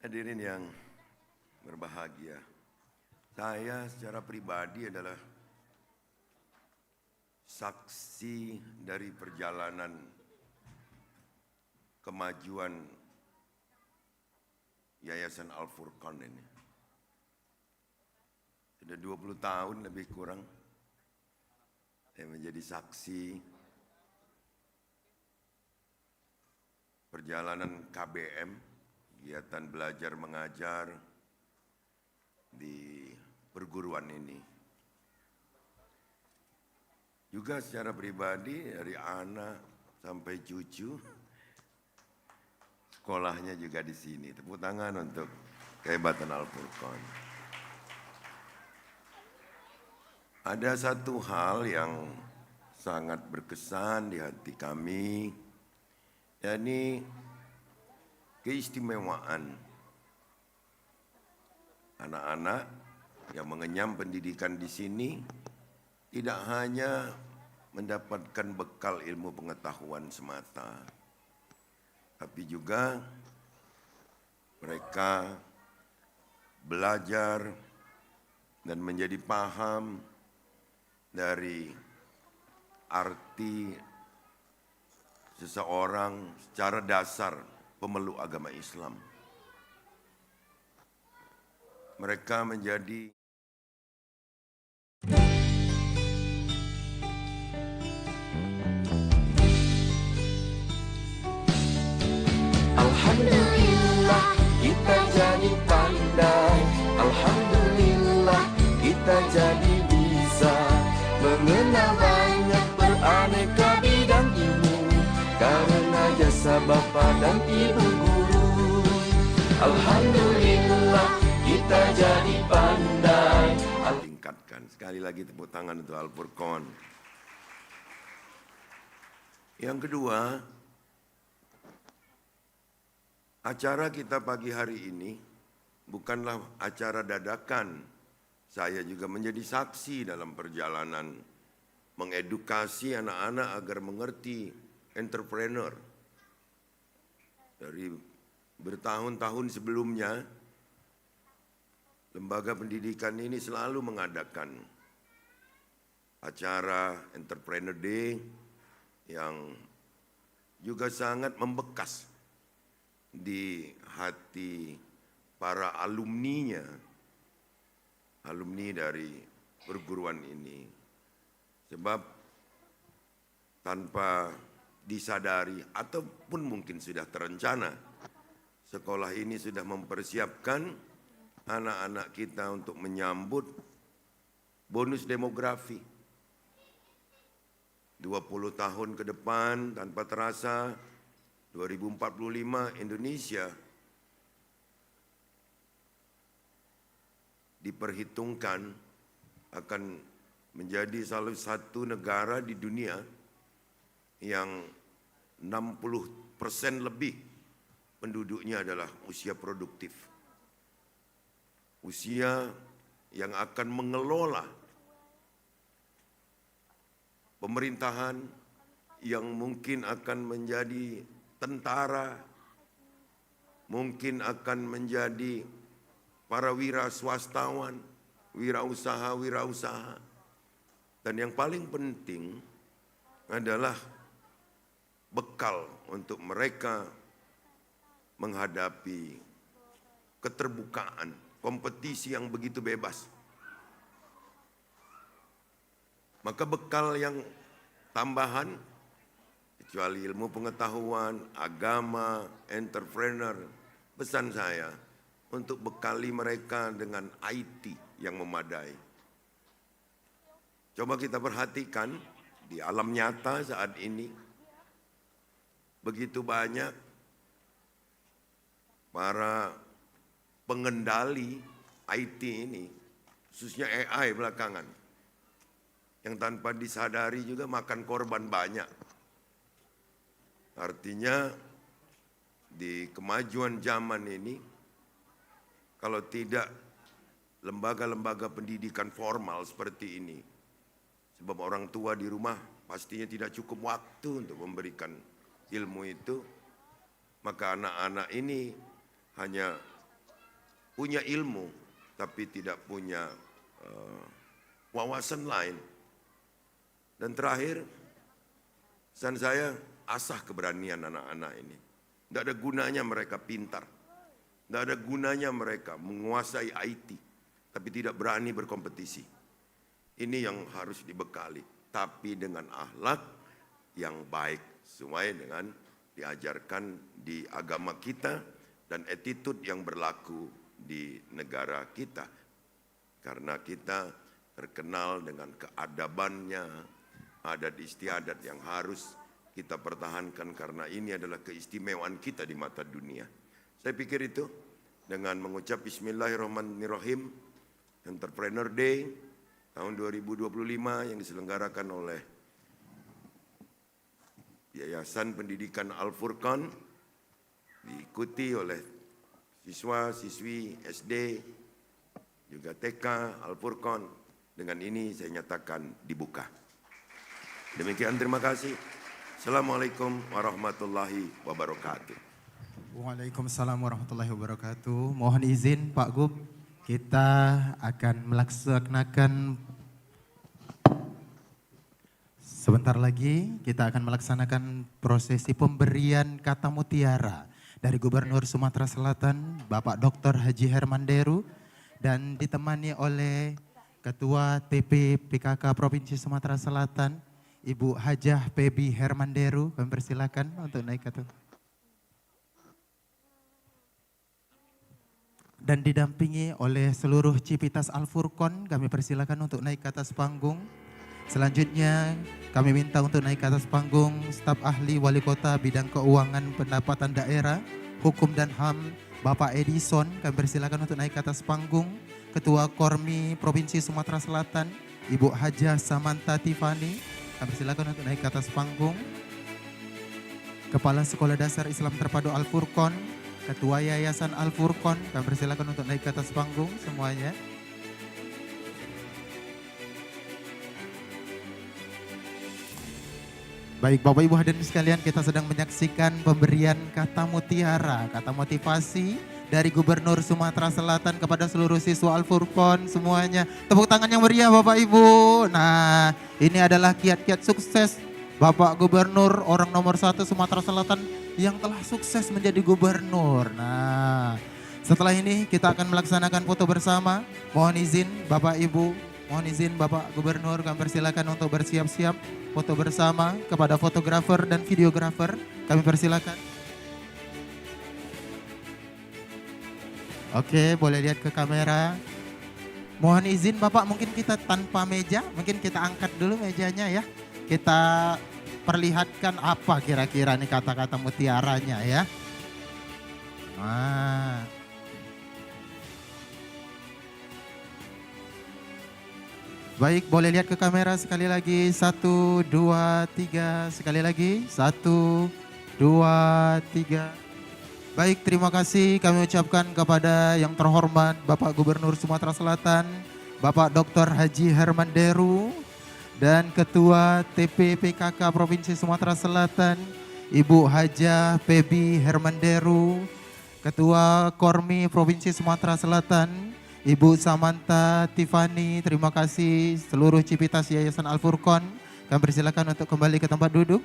Hadirin yang berbahagia, saya secara pribadi adalah saksi dari perjalanan kemajuan Yayasan Al Furqon ini. Sudah 20 tahun lebih kurang saya menjadi saksi perjalanan KBM, kegiatan belajar mengajar di perguruan ini. Juga secara pribadi dari anak sampai cucu, sekolahnya juga di sini. Tepuk tangan untuk kehebatan Al Furqon. Ada satu hal yang sangat berkesan di hati kami, yakni keistimewaan anak-anak yang mengenyam pendidikan di sini tidak hanya mendapatkan bekal ilmu pengetahuan semata, tapi juga mereka belajar dan menjadi paham dari arti seseorang secara dasar pemeluk agama Islam. Mereka menjadi Alhamdulillah kita jadi pandai, alhamdulillah kita jadi bisa mengenal banyak beraneka bidang ilmu karena jasa Bapa dan Ibu guru. Alhamdulillah kita jadi pandai. Tingkatkan sekali lagi tepuk tangan untuk Al-Furqan. Yang kedua, acara kita pagi hari ini bukanlah acara dadakan. Saya juga menjadi saksi dalam perjalanan mengedukasi anak-anak agar mengerti entrepreneur. Dari bertahun-tahun sebelumnya, lembaga pendidikan ini selalu mengadakan acara Entrepreneur Day yang juga sangat membekas di hati para alumni dari perguruan ini. Sebab tanpa disadari ataupun mungkin sudah terencana, sekolah ini sudah mempersiapkan anak-anak kita untuk menyambut bonus demografi. 20 tahun ke depan tanpa terasa 2045 Indonesia diperhitungkan akan menjadi salah satu negara di dunia yang 60% lebih penduduknya adalah usia produktif. Usia yang akan mengelola pemerintahan, yang mungkin akan menjadi tentara, mungkin akan menjadi para wira swastawan, wirausaha. Dan yang paling penting adalah bekal untuk mereka menghadapi keterbukaan, kompetisi yang begitu bebas. Maka bekal yang tambahan, kecuali ilmu pengetahuan, agama, entrepreneur, pesan saya untuk bekali mereka dengan IT yang memadai. Coba kita perhatikan di alam nyata saat ini, begitu banyak para pengendali IT ini, khususnya AI belakangan, yang tanpa disadari juga makan korban banyak. Artinya di kemajuan zaman ini, kalau tidak lembaga-lembaga pendidikan formal seperti ini, sebab orang tua di rumah pastinya tidak cukup waktu untuk memberikan ilmu itu, maka anak-anak ini hanya punya ilmu tapi tidak punya wawasan lain. Dan terakhir, pesan saya, asah keberanian anak-anak ini. Tidak ada gunanya mereka pintar, tidak ada gunanya mereka menguasai IT, tapi tidak berani berkompetisi. Ini yang harus dibekali, tapi dengan akhlak yang baik, sesuai dengan diajarkan di agama kita dan attitude yang berlaku di negara kita. Karena kita terkenal dengan keadabannya, adat istiadat yang harus kita pertahankan karena ini adalah keistimewaan kita di mata dunia. Saya pikir itu dengan mengucap Bismillahirrahmanirrahim, Entrepreneur Day, tahun 2025 yang diselenggarakan oleh Yayasan Pendidikan Al-Furqan, diikuti oleh siswa-siswi SD, juga TK Al-Furqan. Dengan ini saya nyatakan dibuka. Demikian, terima kasih. Assalamualaikum warahmatullahi wabarakatuh. Waalaikumsalam warahmatullahi wabarakatuh. Mohon izin Pak Gub, kita akan melaksanakan sebentar lagi kita akan melaksanakan prosesi pemberian kata mutiara dari Gubernur Sumatera Selatan Bapak Dr. Haji Hermanderu dan ditemani oleh Ketua TP PKK Provinsi Sumatera Selatan Ibu Hajah Pebi Hermanderu. Kami persilakan untuk naik ke atas. Dan didampingi oleh seluruh Civitas Al-Furqan, kami persilakan untuk naik ke atas panggung. Selanjutnya kami minta untuk naik ke atas panggung staf ahli wali kota bidang keuangan pendapatan daerah, hukum dan HAM, Bapak Edison, kami persilakan untuk naik ke atas panggung. Ketua Kormi Provinsi Sumatera Selatan, Ibu Hajah Samantha Tiffany, kami persilakan untuk naik ke atas panggung. Kepala Sekolah Dasar Islam Terpadu Al-Furqan, Ketua Yayasan Al-Furqan, kami persilakan untuk naik ke atas panggung semuanya. Baik Bapak Ibu hadirin sekalian, kita sedang menyaksikan pemberian kata mutiara, kata motivasi dari Gubernur Sumatera Selatan kepada seluruh siswa Al-Furqan semuanya. Tepuk tangan yang meriah Bapak Ibu. Nah, ini adalah kiat-kiat sukses Bapak Gubernur orang nomor 1 Sumatera Selatan yang telah sukses menjadi gubernur. Nah, setelah ini kita akan melaksanakan foto bersama. Mohon izin Bapak Ibu, mohon izin Bapak Gubernur, kami persilakan untuk bersiap-siap foto bersama kepada fotografer dan videografer. Kami persilakan. Oke, boleh lihat ke kamera. Mohon izin Bapak, mungkin kita tanpa meja, mungkin kita angkat dulu mejanya ya. Kita perlihatkan apa kira-kira nih kata-kata mutiaranya ya. Nah. Baik, boleh lihat ke kamera sekali lagi. 1, 2, 3. Sekali lagi. 1, 2, 3. Baik, terima kasih kami ucapkan kepada yang terhormat Bapak Gubernur Sumatera Selatan, Bapak Dr. Haji Hermanderu, dan Ketua TP PKK Provinsi Sumatera Selatan, Ibu Hajah Pebi Hermanderu, Ketua Kormi Provinsi Sumatera Selatan, Ibu Samantha Tiffany. Terima kasih seluruh Civitas Yayasan Al-Furqan. Kami persilakan untuk kembali ke tempat duduk.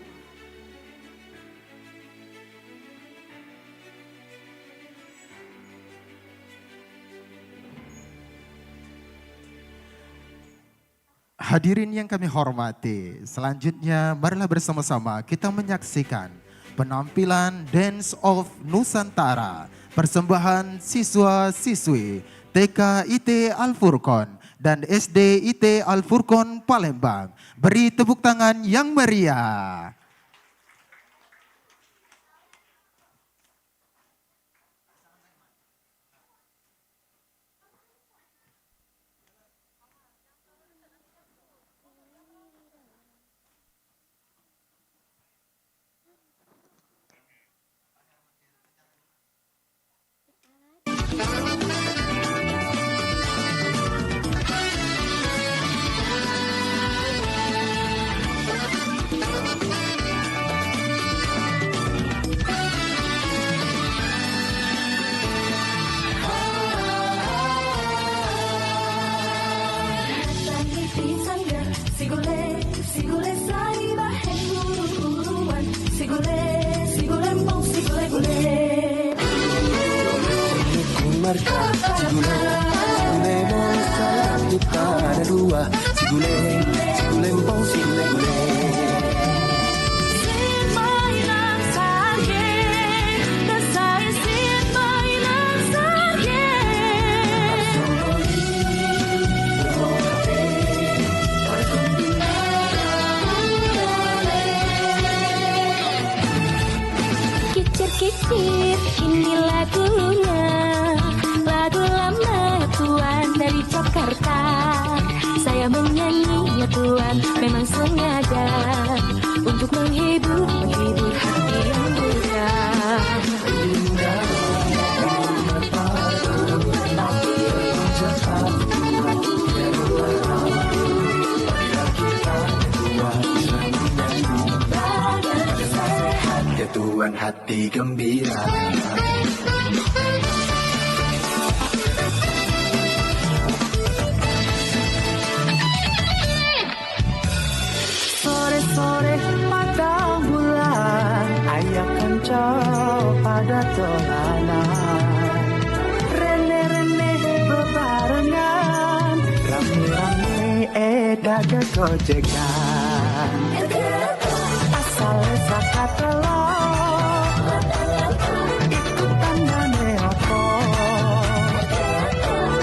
Hadirin yang kami hormati, selanjutnya marilah bersama-sama kita menyaksikan penampilan Dance of Nusantara, persembahan siswa-siswi TK IT Al-Furqan dan SD IT Al-Furqan Palembang. Beri tepuk tangan yang meriah. Ini lagunya, lagu lama tuan dari Jakarta. Saya sengaja untuk menghibur hati yang geram. Tuan hati gembira. Sore-sore matang bulan, ayah kencang pada tolanan. Rene-rene bebarengan, rame-rame daga gojekan. Asal zakat itu tandane apa?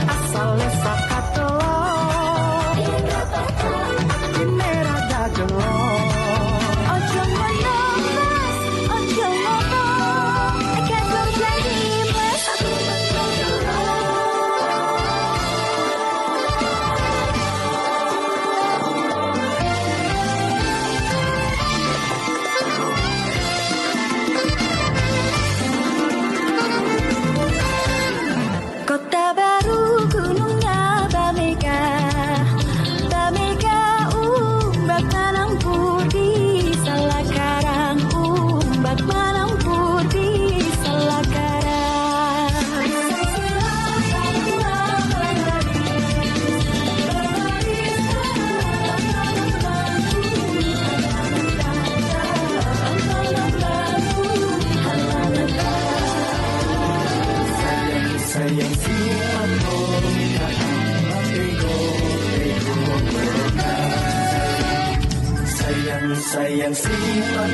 Asal zakat ini rada gelo. Ojo menangis, ojo ngomong, akan terjadi bersatu Kota baru gunungnya Bamega, Bamega umbak manampur di Salakarang, umbak manampur di Salakarang. Sayang siapa sayang siapa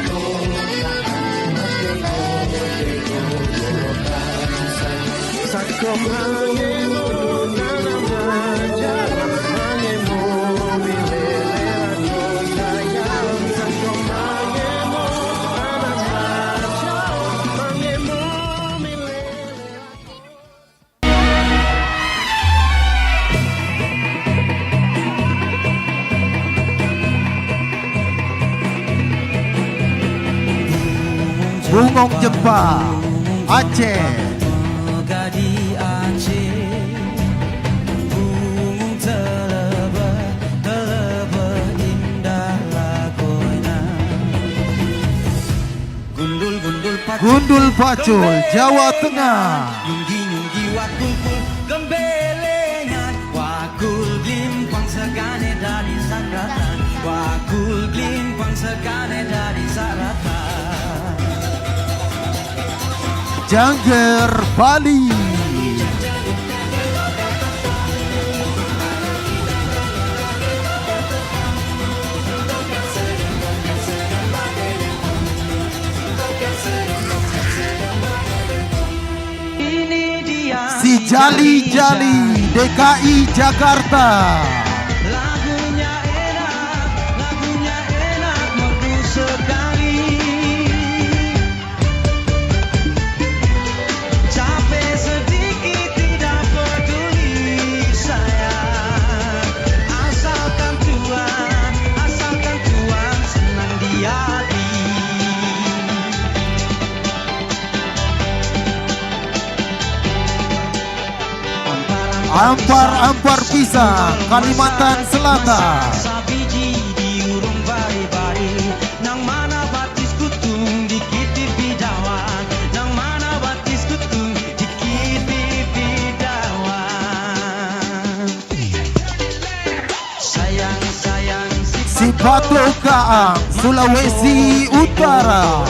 Bungong Jepang, Aceh. Gadi Aceh, bung telebah indah lakonya. Gundul Pacul, Jawa Tengah. Nyunggi wakul gembelengan, wakul glimpang segane dari saratan, wakul glimpang segane dari saratan. Jangger, Bali. Si Jali Jali, DKI Jakarta. Lagunya enak, merdu sekali. Capek sedikit tidak peduli saya. Asalkan Tuhan senang di hati. Ampar-ampar pisang, Kalimantan Selatan. Sabiji diurung bari-bari, nang mana batis kutung dikit bidawan, nang mana batis kutung dikit bidawan. Sayang Si Batu Kaang, Sulawesi Utara.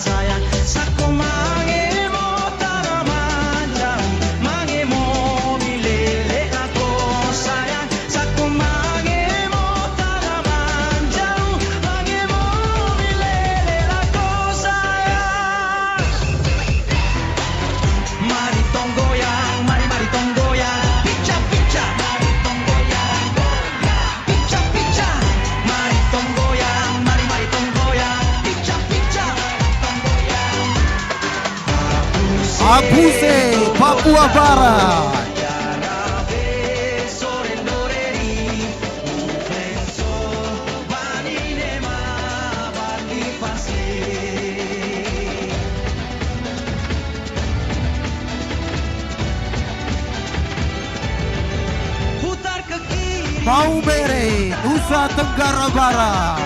sayang saku mangemo tanaman jauh, mangemo milele aku sayang saku mangemo tanaman jauh, mangemo milele aku sayang. Mari tong goyang, mari tong goyang, pica pica, mari tong goyang, pica pica, mari tong goyang, mari tong goyang, pica pica, tong goyang. Abuse, Papua Barat. Maubere, Nusa Tenggara Barat.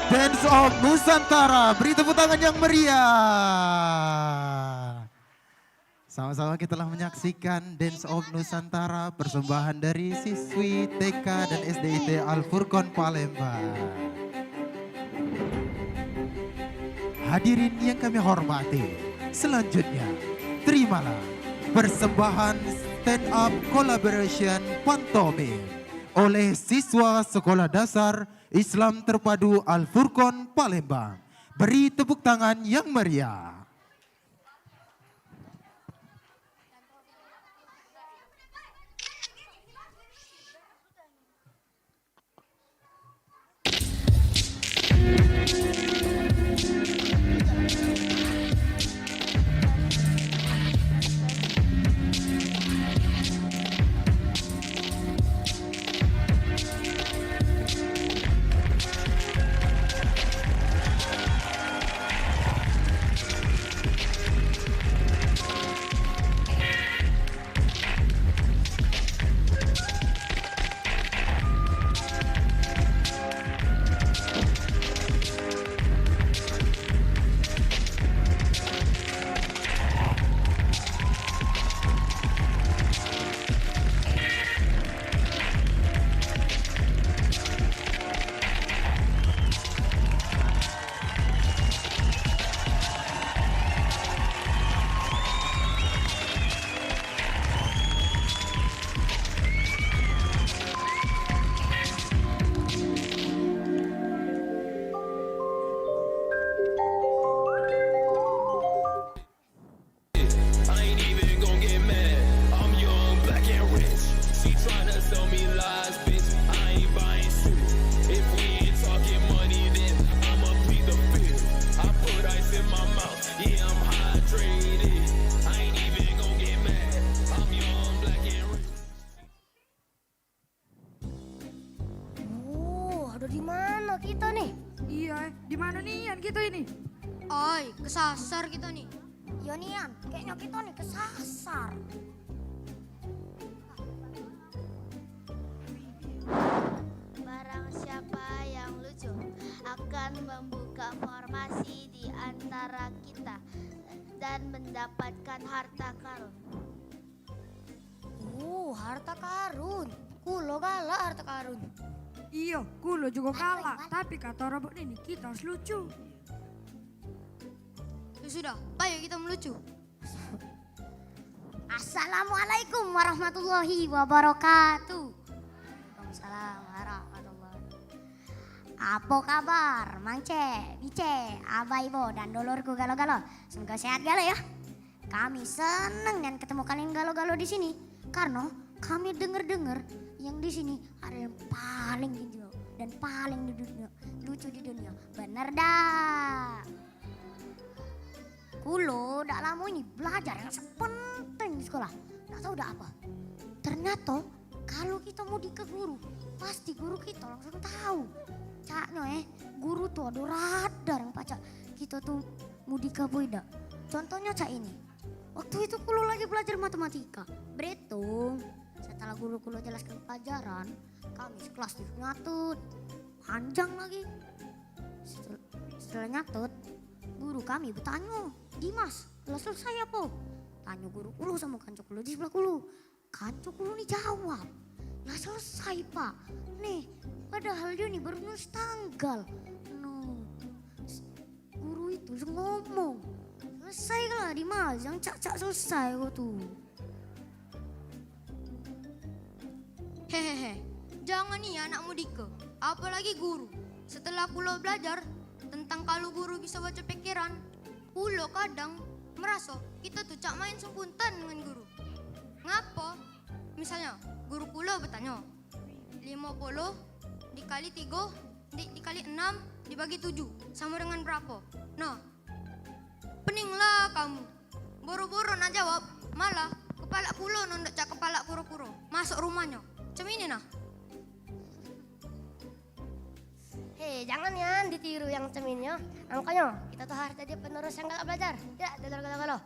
Dance of Nusantara, beri tepuk tangan yang meriah. Sama-sama kita telah menyaksikan Dance of Nusantara, persembahan dari siswi TK dan SDIT Al-Furqon Palembang. Hadirin yang kami hormati, selanjutnya terimalah persembahan stand up collaboration pantomim oleh siswa Sekolah Dasar Islam Terpadu Al-Furqon Palembang. Beri tepuk tangan yang meriah. Di mana kita nih? Iya, di mana nih Yan kita ini? Oi, kesasar kita nih. Ya nih Yan, kayaknya kita nih kesasar. Barang siapa yang lucu akan membuka formasi di antara kita dan mendapatkan harta karun. Harta karun. Kulo galak harta karun. Iya, kulo juga kalah. Tapi kata robot ini kita harus lucu. Ya sudah, ayo kita melucu. Assalamualaikum warahmatullahi wabarakatuh. Waalaikumsalam warahmatullahi wabarakatuh. Apa kabar, Mangce, Bice, Abah Ibo, dan dulurku galo-galo? Semoga sehat galo ya. Kami seneng dan ketemu kalian galo-galo di sini karena kami dengar-dengar yang di sini ada yang paling lucu dan paling lucu di dunia. Bener dah. Kulo dak lama ini belajar yang sepenting di sekolah. Nggak tahu dah apa. Ternyata kalau kita mau ke guru, pasti guru kita langsung tahu. Caknya guru tuh ada radar yang pacak kita tuh mau apa tidak. Contohnya cak ini. Waktu itu kulo lagi belajar matematika, berhitung. Setelah guru kulo jelaskan pelajaran, kami sekelas nyatut. Panjang lagi. Setelah nyatut, guru kami bertanya, Dimas, telah selesai apa? Tanya guru kulo sama kanco kulo di sebelah kulo. Kanco kulo nih jawab, lah selesai pak. Nih, padahal dia nih baru nulis tanggal. No, guru itu ngomong, selesai lah Dimas, yang cak-cak selesai kok tuh. Hehehe, jangan nih anakmu Dika, apalagi guru. Setelah kulo belajar tentang kalau guru bisa baca pikiran, kulo kadang merasa kita tuh cak main sungkuntan dengan guru. Ngapa? Misalnya guru kulo bertanya, 50 dikali 3 dikali 6 dibagi 7 sama dengan berapa? Nah, peninglah kamu. Boro-boro nak jawab, malah kepala kulo nondok cak kepala kuro-kuro. Masuk rumahnya. Macam ini nah. Hei, jangan ya ditiru yang ceminnya. Angkanya, kita tuh harus jadi penerus yang galak belajar. Tidak, galau-galau.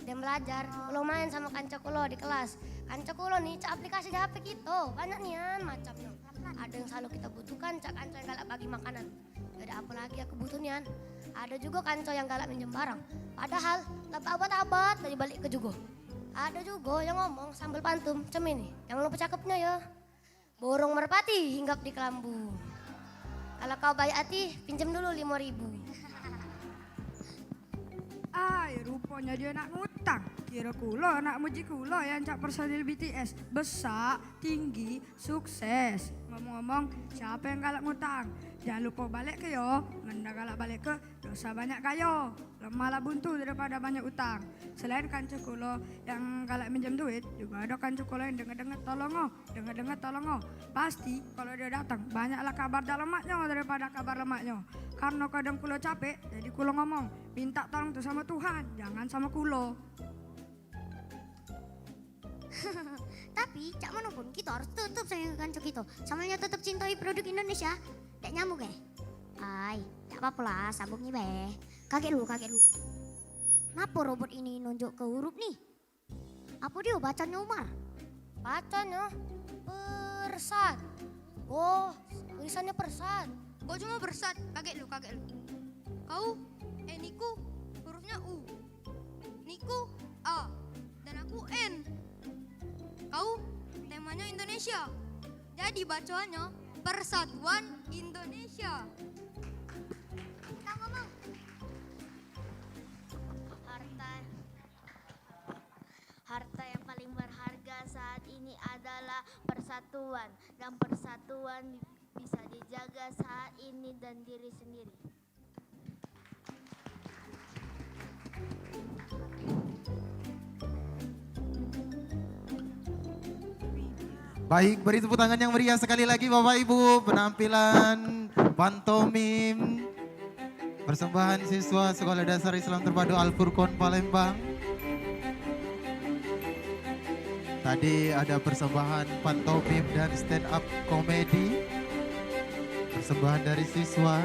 Dia belajar, kulo main sama kanca kulo di kelas. Kanca kulo nih, cak aplikasi di HP kita. Banyak nih macamnya. Ada yang selalu kita butuhkan, cak kanca yang galak bagi makanan. Gak ada apa lagi aku butuh nian. Ada juga kanca yang galak minjem barang. Padahal, tak abad-abad tadi balik ke juga. Ada juga yang ngomong sambil pantum, ini. Yang lupa cakepnya ya. Borong merpati hinggap di kelambu. Kalau kau baik hati, pinjam dulu 5.000. Ay, rupanya dia nak ngutang. Kira kulo nak muji kulo yang cak personil BTS. Besar, tinggi, sukses. Ngomong-ngomong, siapa yang galak ngutang? Jangan lupa balik ke yo. Ngenda galak balik ke, dosa banyak kayo. Malah buntu daripada banyak utang. Selain kanca kulo yang galak minjem duit, juga ada kanca kulo yang dengar-dengar tolongo. Dengar-dengar tolongo. Pasti kalau dia datang, banyaklah kabar dalam maknya daripada kabar lemaknya. Karena kadang kulo capek, jadi kulo ngomong, minta tolong tuh sama Tuhan, jangan sama kulo. Tapi cak mana pun kita harus tetap sayang kanca kita. Samanya tetap cintai produk Indonesia. Tak nyamuk Ay, tak apa-apa lah sabuknya be. Kaget lu. Kenapa robot ini nunjuk ke huruf nih? Apa dia bacanya Umar? Bacanya persat. Oh, tulisannya persat. Kok cuma bersat? Kaget lu. Kau, Niku, hurufnya U. Niku, A. Dan aku N. Kau, temanya Indonesia. Jadi bacaannya Persatuan Indonesia. Kita ngomong. Harta yang paling berharga saat ini adalah persatuan. Dan persatuan bisa dijaga saat ini dan diri sendiri. Baik, beri tepuk tangan yang meriah sekali lagi Bapak Ibu. Penampilan pantomim persembahan siswa Sekolah Dasar Islam Terpadu Al-Furqon Palembang. Tadi ada persembahan pantomim dan stand up komedi. Persembahan dari siswa.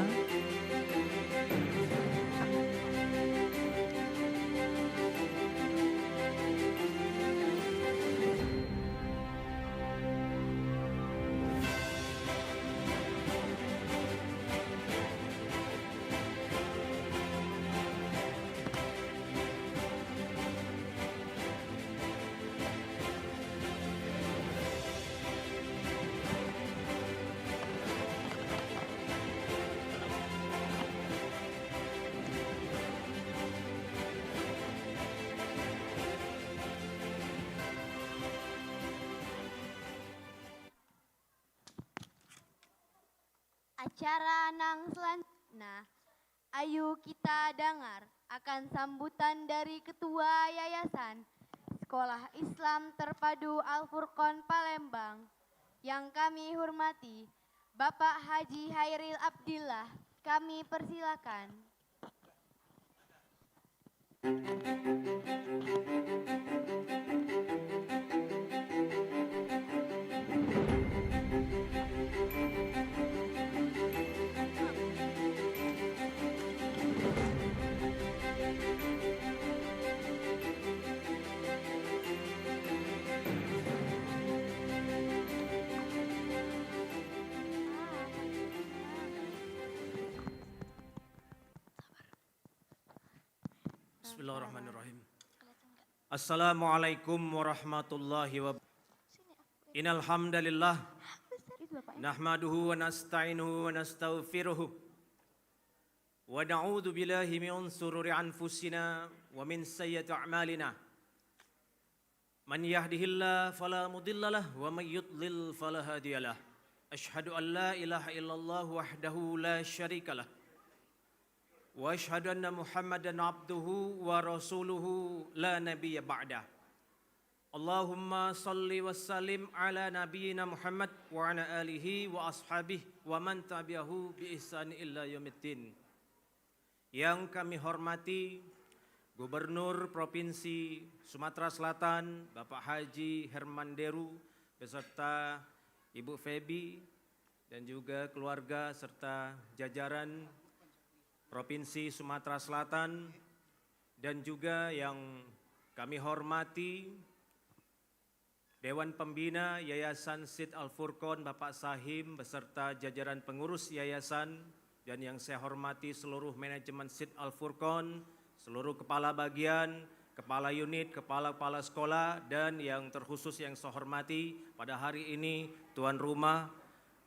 Acara nang selanjutnya, ayo kita dengar akan sambutan dari Ketua Yayasan Sekolah Islam Terpadu Al-Furqon Palembang yang kami hormati, Bapak Haji Hairil Abdillah. Kami persilakan. Bismillahirrahmanirrahim. Assalamualaikum warahmatullahi wabarakatuh. Innal hamdalillah nahmaduhu wa nasta'inuhu wa nastaghfiruh wa na'udzu billahi min shururi anfusina wa min sayyiati a'malina. Man yahdihillahu fala mudhillalah wa may yudlil fala hadiyalah. Asyhadu an la ilaha illallah wahdahu la syarikalah. Wa asyhadu anna Muhammadan abduhu wa rasuluhu la nabiyya ba'da. Allahumma salli wa sallim ala nabiyyina Muhammad wa ala alihi wa ashabihi wa man tabi'ahu bi ihsani illa yaumiddin. Yang kami hormati Gubernur Provinsi Sumatera Selatan Bapak Haji Hermanderu beserta Ibu Febi dan juga keluarga serta jajaran Provinsi Sumatera Selatan, dan juga yang kami hormati Dewan Pembina Yayasan Sid Al-Furqon Bapak Sahim beserta jajaran pengurus yayasan, dan yang saya hormati seluruh manajemen Sid Al-Furqon, seluruh kepala bagian, kepala unit, kepala-kepala sekolah, dan yang terkhusus yang saya hormati pada hari ini tuan rumah,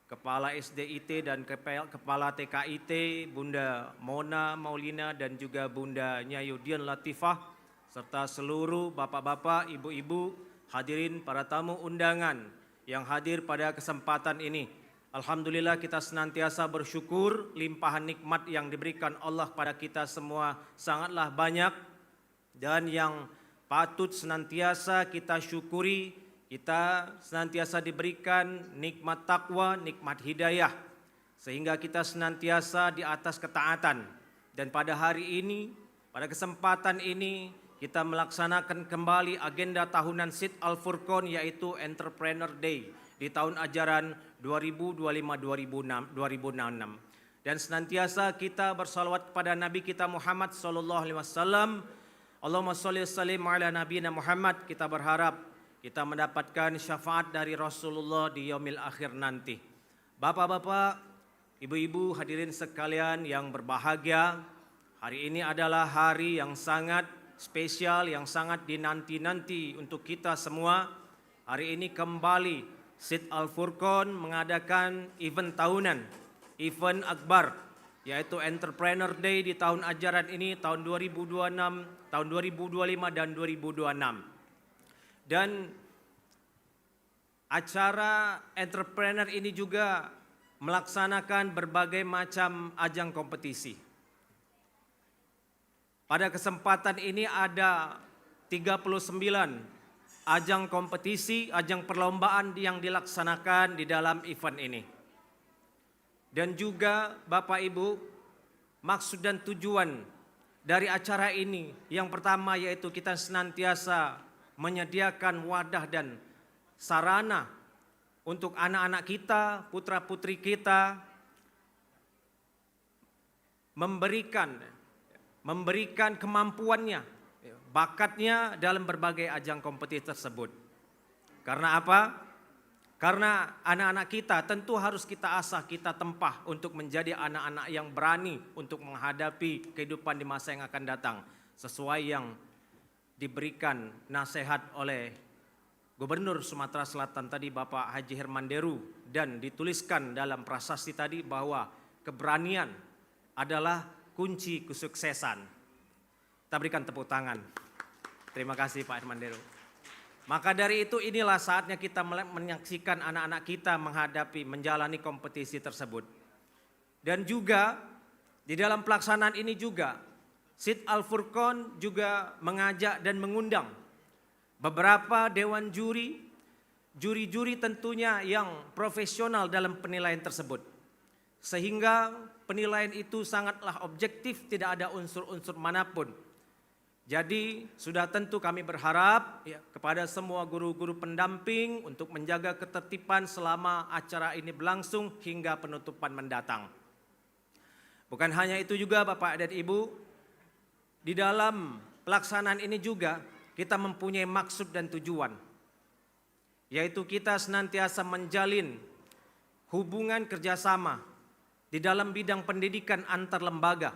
kepala SDIT dan kepala TKIT, Bunda Mona Maulina dan juga Bunda Nyayudian Latifah, serta seluruh bapak-bapak, ibu-ibu, hadirin para tamu undangan yang hadir pada kesempatan ini. Alhamdulillah kita senantiasa bersyukur limpahan nikmat yang diberikan Allah pada kita semua sangatlah banyak, dan yang patut senantiasa kita syukuri, kita senantiasa diberikan nikmat takwa, nikmat hidayah, sehingga kita senantiasa di atas ketaatan. Dan pada hari ini, pada kesempatan ini, kita melaksanakan kembali agenda tahunan Sid Al-Furqon, yaitu Entrepreneur Day di tahun ajaran 2025-2026. Dan senantiasa kita bersalawat kepada Nabi kita Muhammad SAW. Allahumma sholli wa sallim ala nabiyina Muhammad. Kita berharap kita mendapatkan syafaat dari Rasulullah di yaumil akhir nanti. Bapak-bapak, ibu-ibu, hadirin sekalian yang berbahagia, hari ini adalah hari yang sangat spesial, yang sangat dinanti-nanti untuk kita semua. Hari ini kembali Sid Al-Furqon mengadakan event tahunan, event akbar, yaitu Entrepreneur Day di tahun ajaran ini, tahun 2026, tahun 2025 dan 2026. Dan acara entrepreneur ini juga melaksanakan berbagai macam ajang kompetisi. Pada kesempatan ini ada 39 ajang kompetisi, ajang perlombaan yang dilaksanakan di dalam event ini. Dan juga Bapak Ibu, maksud dan tujuan dari acara ini yang pertama yaitu kita senantiasa menyediakan wadah dan sarana untuk anak-anak kita, putra-putri kita, memberikan kemampuannya, bakatnya dalam berbagai ajang kompetisi tersebut. Karena apa? Karena anak-anak kita tentu harus kita asah, kita tempah untuk menjadi anak-anak yang berani untuk menghadapi kehidupan di masa yang akan datang. Sesuai yang diberikan nasihat oleh Gubernur Sumatera Selatan tadi Bapak Haji Hermanderu, dan dituliskan dalam prasasti tadi bahwa keberanian adalah kunci kesuksesan. Kita berikan tepuk tangan. Terima kasih Pak Hermanderu. Maka dari itu inilah saatnya kita menyaksikan anak-anak kita menjalani kompetisi tersebut. Dan juga di dalam pelaksanaan ini juga Sid Al-Furqon juga mengajak dan mengundang beberapa dewan juri tentunya yang profesional dalam penilaian tersebut. Sehingga penilaian itu sangatlah objektif, tidak ada unsur-unsur manapun. Jadi sudah tentu kami berharap kepada semua guru-guru pendamping untuk menjaga ketertiban selama acara ini berlangsung hingga penutupan mendatang. Bukan hanya itu juga Bapak dan Ibu, di dalam pelaksanaan ini juga kita mempunyai maksud dan tujuan, yaitu kita senantiasa menjalin hubungan kerjasama di dalam bidang pendidikan antar lembaga.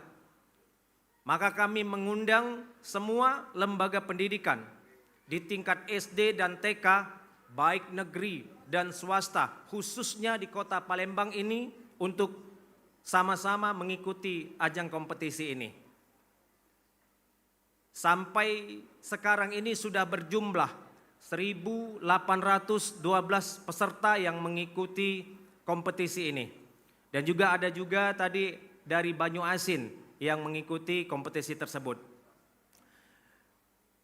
Maka kami mengundang semua lembaga pendidikan di tingkat SD dan TK, baik negeri dan swasta, khususnya di kota Palembang ini untuk sama-sama mengikuti ajang kompetisi ini. Sampai sekarang ini sudah berjumlah 1.812 peserta yang mengikuti kompetisi ini. Dan juga ada juga tadi dari Banyu Asin yang mengikuti kompetisi tersebut.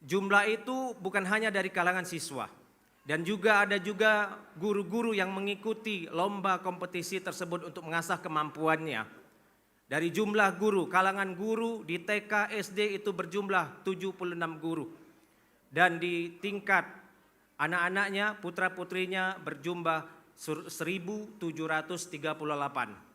jumlah itu bukan hanya dari kalangan siswa. Dan juga ada juga guru-guru yang mengikuti lomba kompetisi tersebut untuk mengasah kemampuannya. Dari jumlah guru, kalangan guru di TK, SD itu berjumlah 76 guru. Dan di tingkat anak-anaknya, putra-putrinya berjumlah 1.738.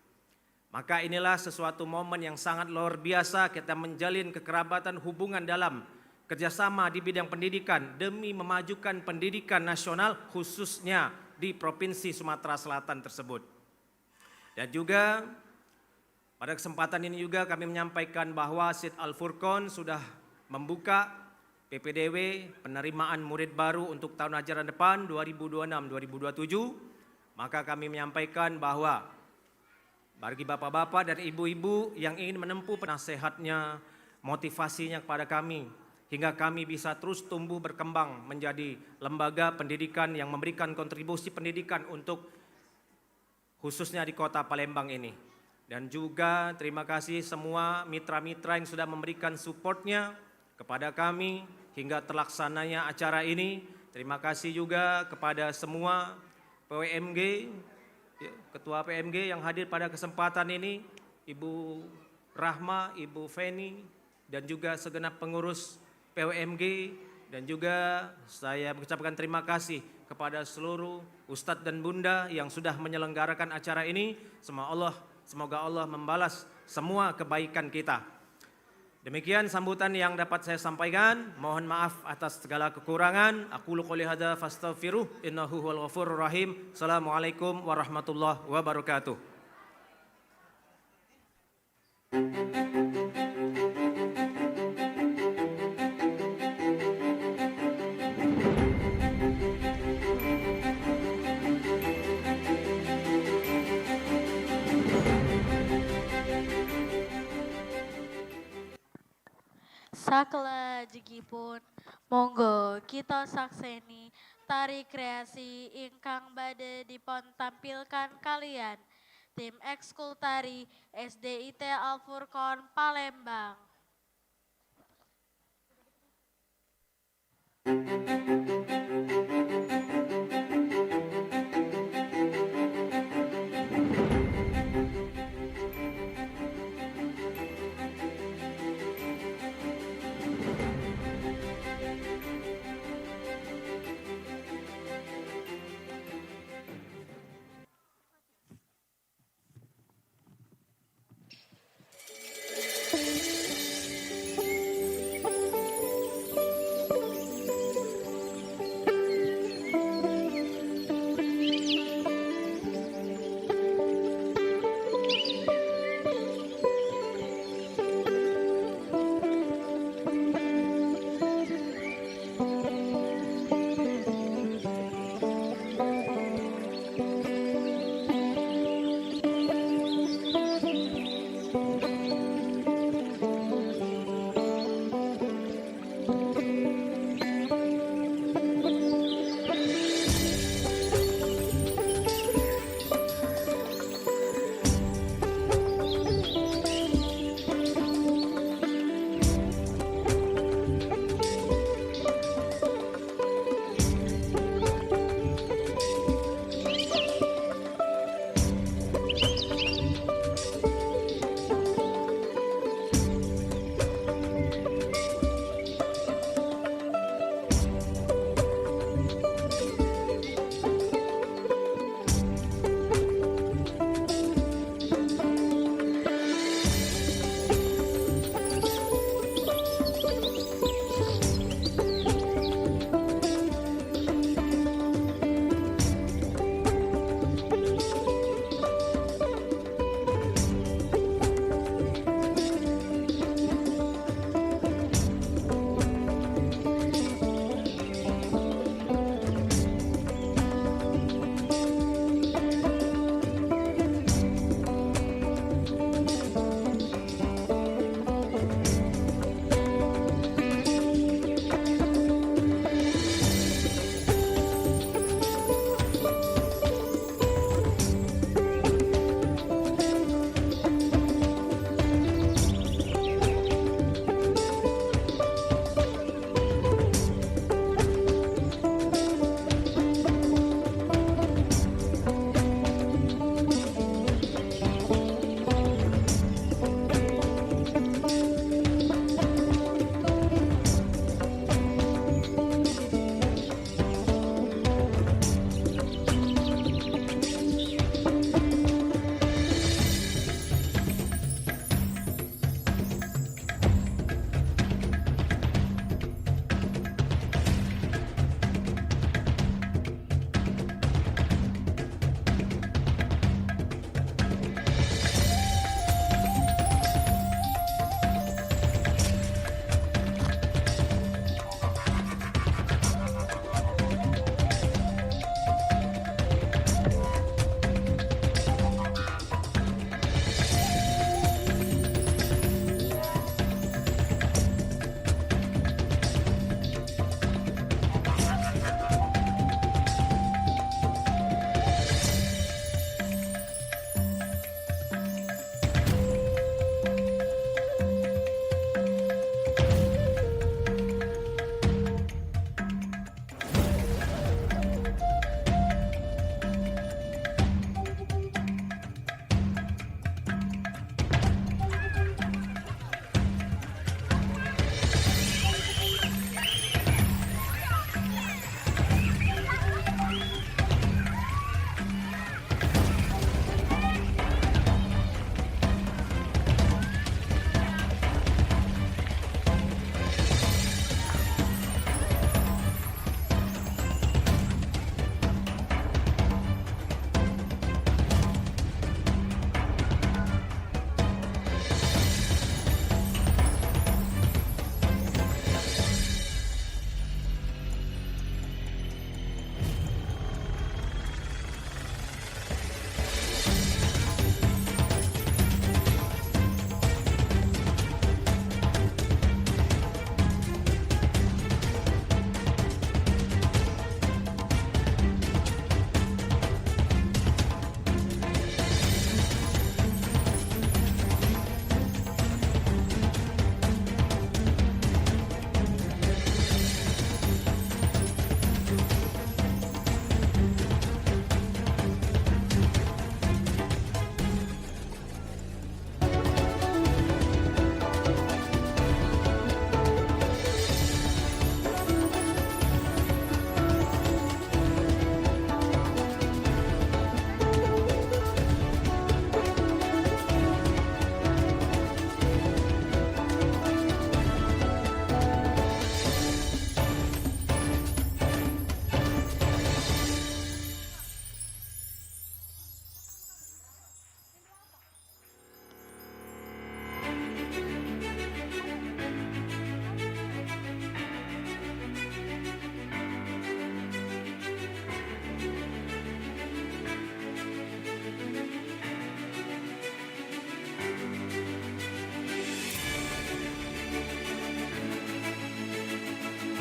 Maka inilah sesuatu momen yang sangat luar biasa kita menjalin kekerabatan hubungan dalam kerjasama di bidang pendidikan demi memajukan pendidikan nasional khususnya di Provinsi Sumatera Selatan tersebut. Dan juga pada kesempatan ini juga kami menyampaikan bahwa Sid Al-Furqan sudah membuka PPDW penerimaan murid baru untuk tahun ajaran depan 2026-2027. Maka kami menyampaikan bahwa bagi bapak-bapak dan ibu-ibu yang ingin menempuh nasihatnya, motivasinya kepada kami, hingga kami bisa terus tumbuh berkembang menjadi lembaga pendidikan yang memberikan kontribusi pendidikan untuk khususnya di kota Palembang ini. Dan juga terima kasih semua mitra-mitra yang sudah memberikan supportnya kepada kami hingga terlaksananya acara ini. Terima kasih juga kepada semua PWMG, Ketua PMG yang hadir pada kesempatan ini, Ibu Rahma, Ibu Feni, dan juga segenap pengurus PWMG, dan juga saya mengucapkan terima kasih kepada seluruh Ustadz dan Bunda yang sudah menyelenggarakan acara ini. Semoga Allah membalas semua kebaikan kita. Demikian sambutan yang dapat saya sampaikan. Mohon maaf atas segala kekurangan. Aqulu qouli hadza fastaghfiruh innahu huwal ghafurur rahim. Assalamualaikum warahmatullahi wabarakatuh. Sakla jigipun monggo kita sakseni tari kreasi ingkang bade dipun tampilkan kalian tim ekskul tari SDIT Al-Furqan Palembang.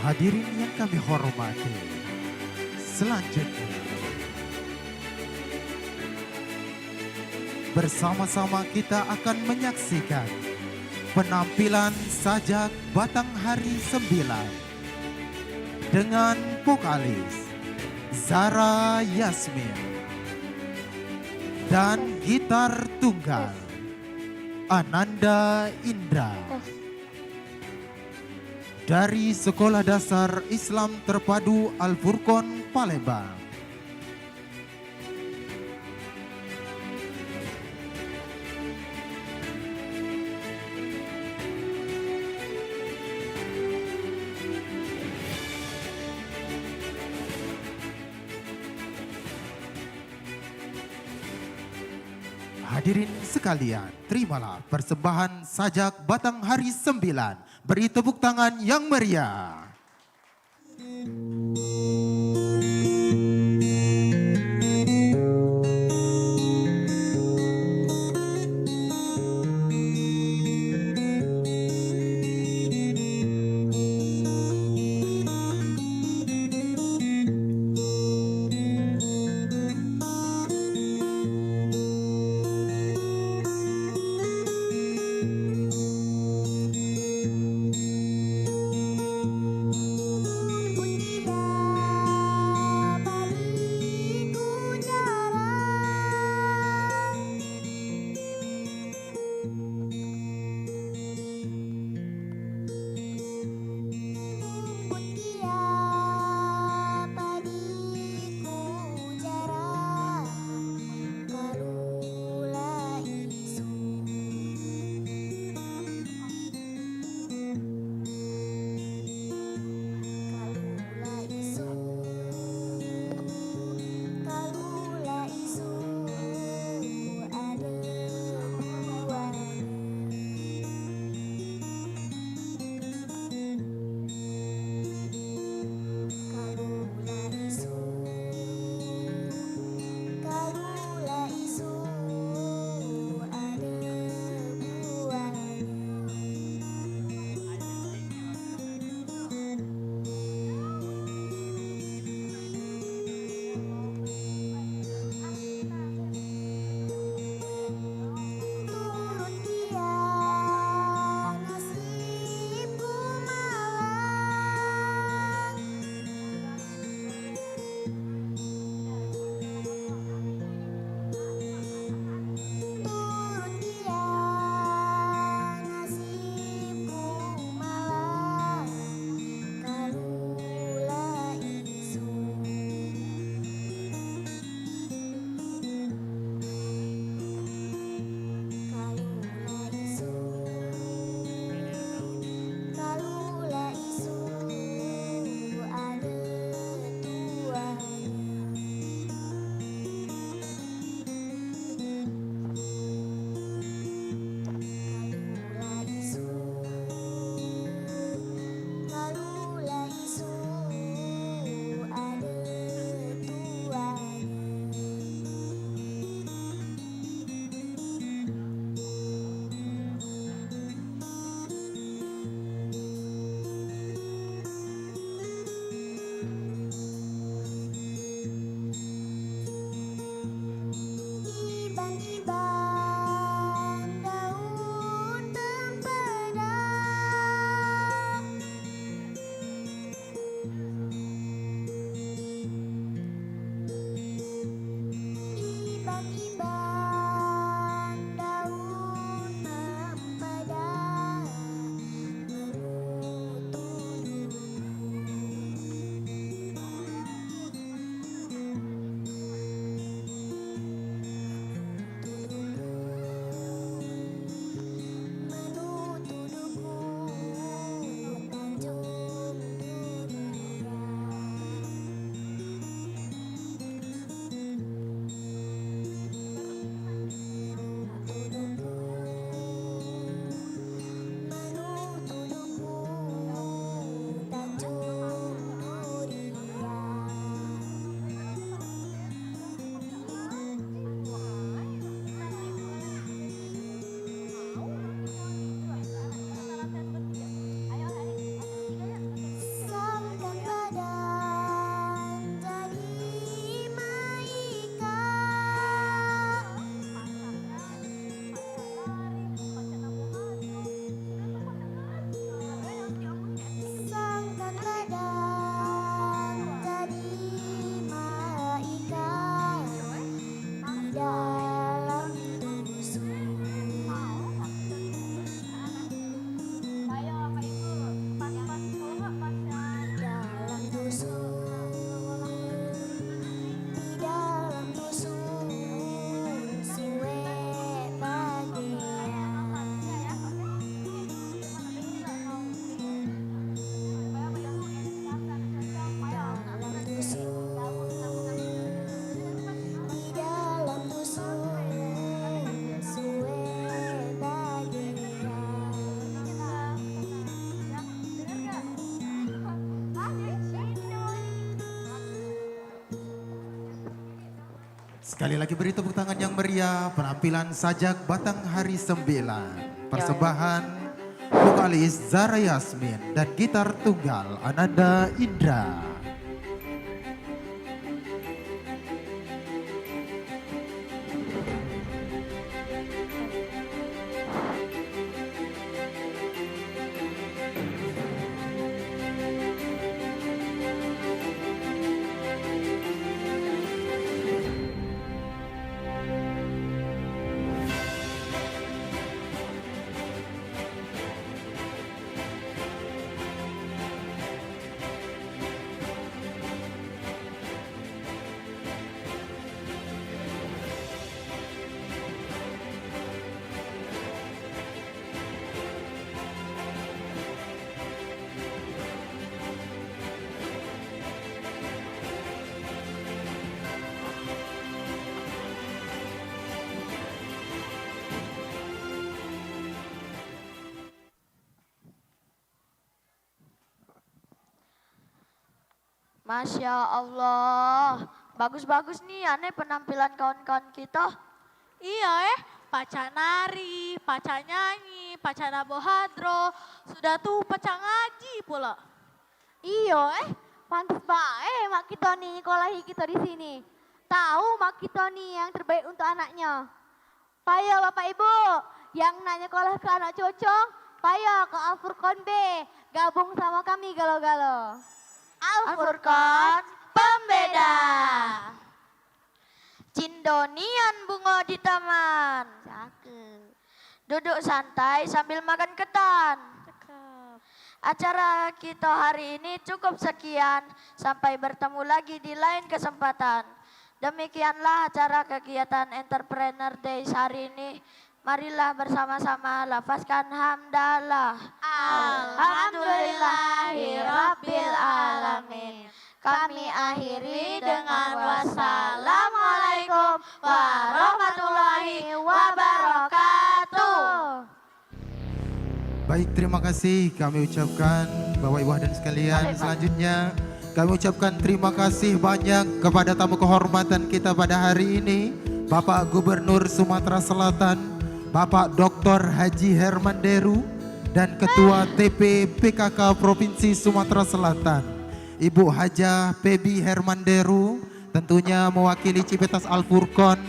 Hadirin yang kami hormati, selanjutnya bersama-sama kita akan menyaksikan penampilan sajak Batanghari 9 dengan vokalis Zara Yasmin dan gitar tunggal Ananda Indra dari Sekolah Dasar Islam Terpadu Al-Furqon Palembang. Hadirin sekalian, terimalah persembahan sajak Batanghari 9. Beri tepuk tangan yang meriah. Sekali lagi beri tepuk tangan yang meriah penampilan Sajak Batanghari 9. Persembahan vokalis Zara Yasmin dan gitar tunggal Ananda Indra. Masya Allah, bagus-bagus nih aneh penampilan kawan-kawan kita. Iya paca nari, paca nyanyi, paca nabohadro, sudah tuh paca ngaji pula. Iya pantas bae mak kita nih nyekolahi kita di sini. Tahu mak kita nih yang terbaik untuk anaknya. Payo Bapak Ibu, yang nak nyekolah ke anak cocok, payo ke Al-Furqan B, gabung sama kami galau-galau. Al-Furqan pembeda. Cindonian bunga di taman. Cakep. Duduk santai sambil makan ketan. Cakep. Acara kita hari ini cukup sekian. Sampai bertemu lagi di lain kesempatan. Demikianlah acara kegiatan Entrepreneur Days hari ini. Marilah bersama-sama lafazkan hamdalah. Alhamdulillahirabbil alamin. Kami akhiri dengan wassalamualaikum warahmatullahi wabarakatuh. Baik, terima kasih kami ucapkan Bapak Ibu hadirin sekalian. Selanjutnya kami ucapkan terima kasih banyak kepada tamu kehormatan kita pada hari ini, Bapak Gubernur Sumatera Selatan, Bapak Dr. Haji Herman Deru, dan Ketua TP PKK Provinsi Sumatera Selatan, Ibu Hajah Pebi Herman Deru, tentunya mewakili Cipetas Al-Furqan.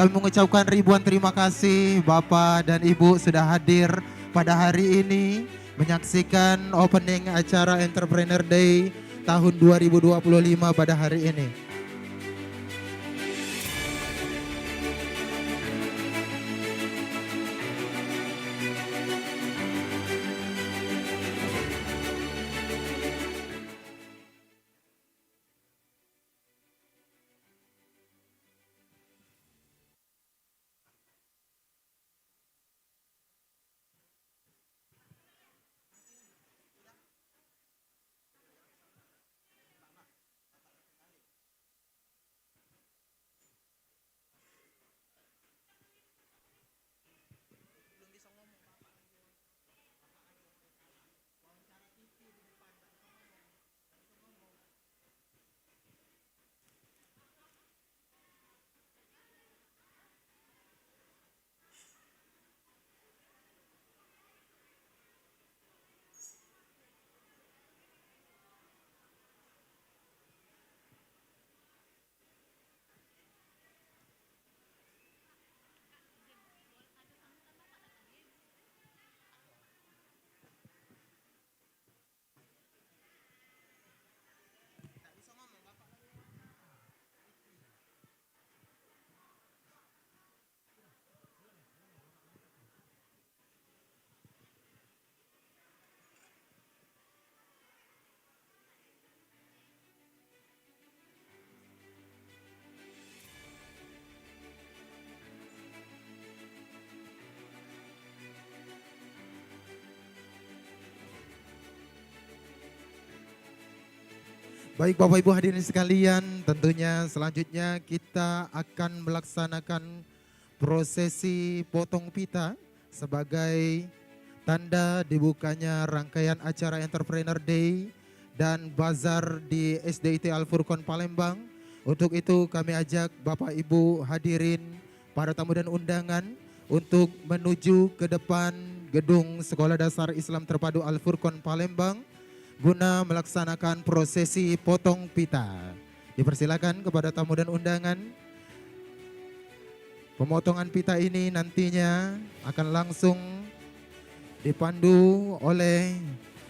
Kami mengucapkan ribuan terima kasih Bapak dan Ibu sudah hadir pada hari ini menyaksikan opening acara Entrepreneur Day tahun 2025 pada hari ini. Baik Bapak Ibu hadirin sekalian, tentunya selanjutnya kita akan melaksanakan prosesi potong pita sebagai tanda dibukanya rangkaian acara Entrepreneur Day dan Bazar di SDIT Al-Furqan Palembang Untuk itu kami ajak Bapak Ibu hadirin, para tamu dan undangan untuk menuju ke depan gedung Sekolah Dasar Islam Terpadu Al-Furqon Palembang guna melaksanakan prosesi potong pita. Dipersilakan kepada tamu dan undangan. Pemotongan pita ini nantinya akan langsung dipandu oleh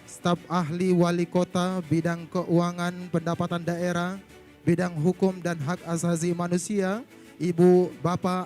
staf ahli wali kota bidang keuangan pendapatan daerah, bidang hukum dan hak asasi manusia, Ibu Bapak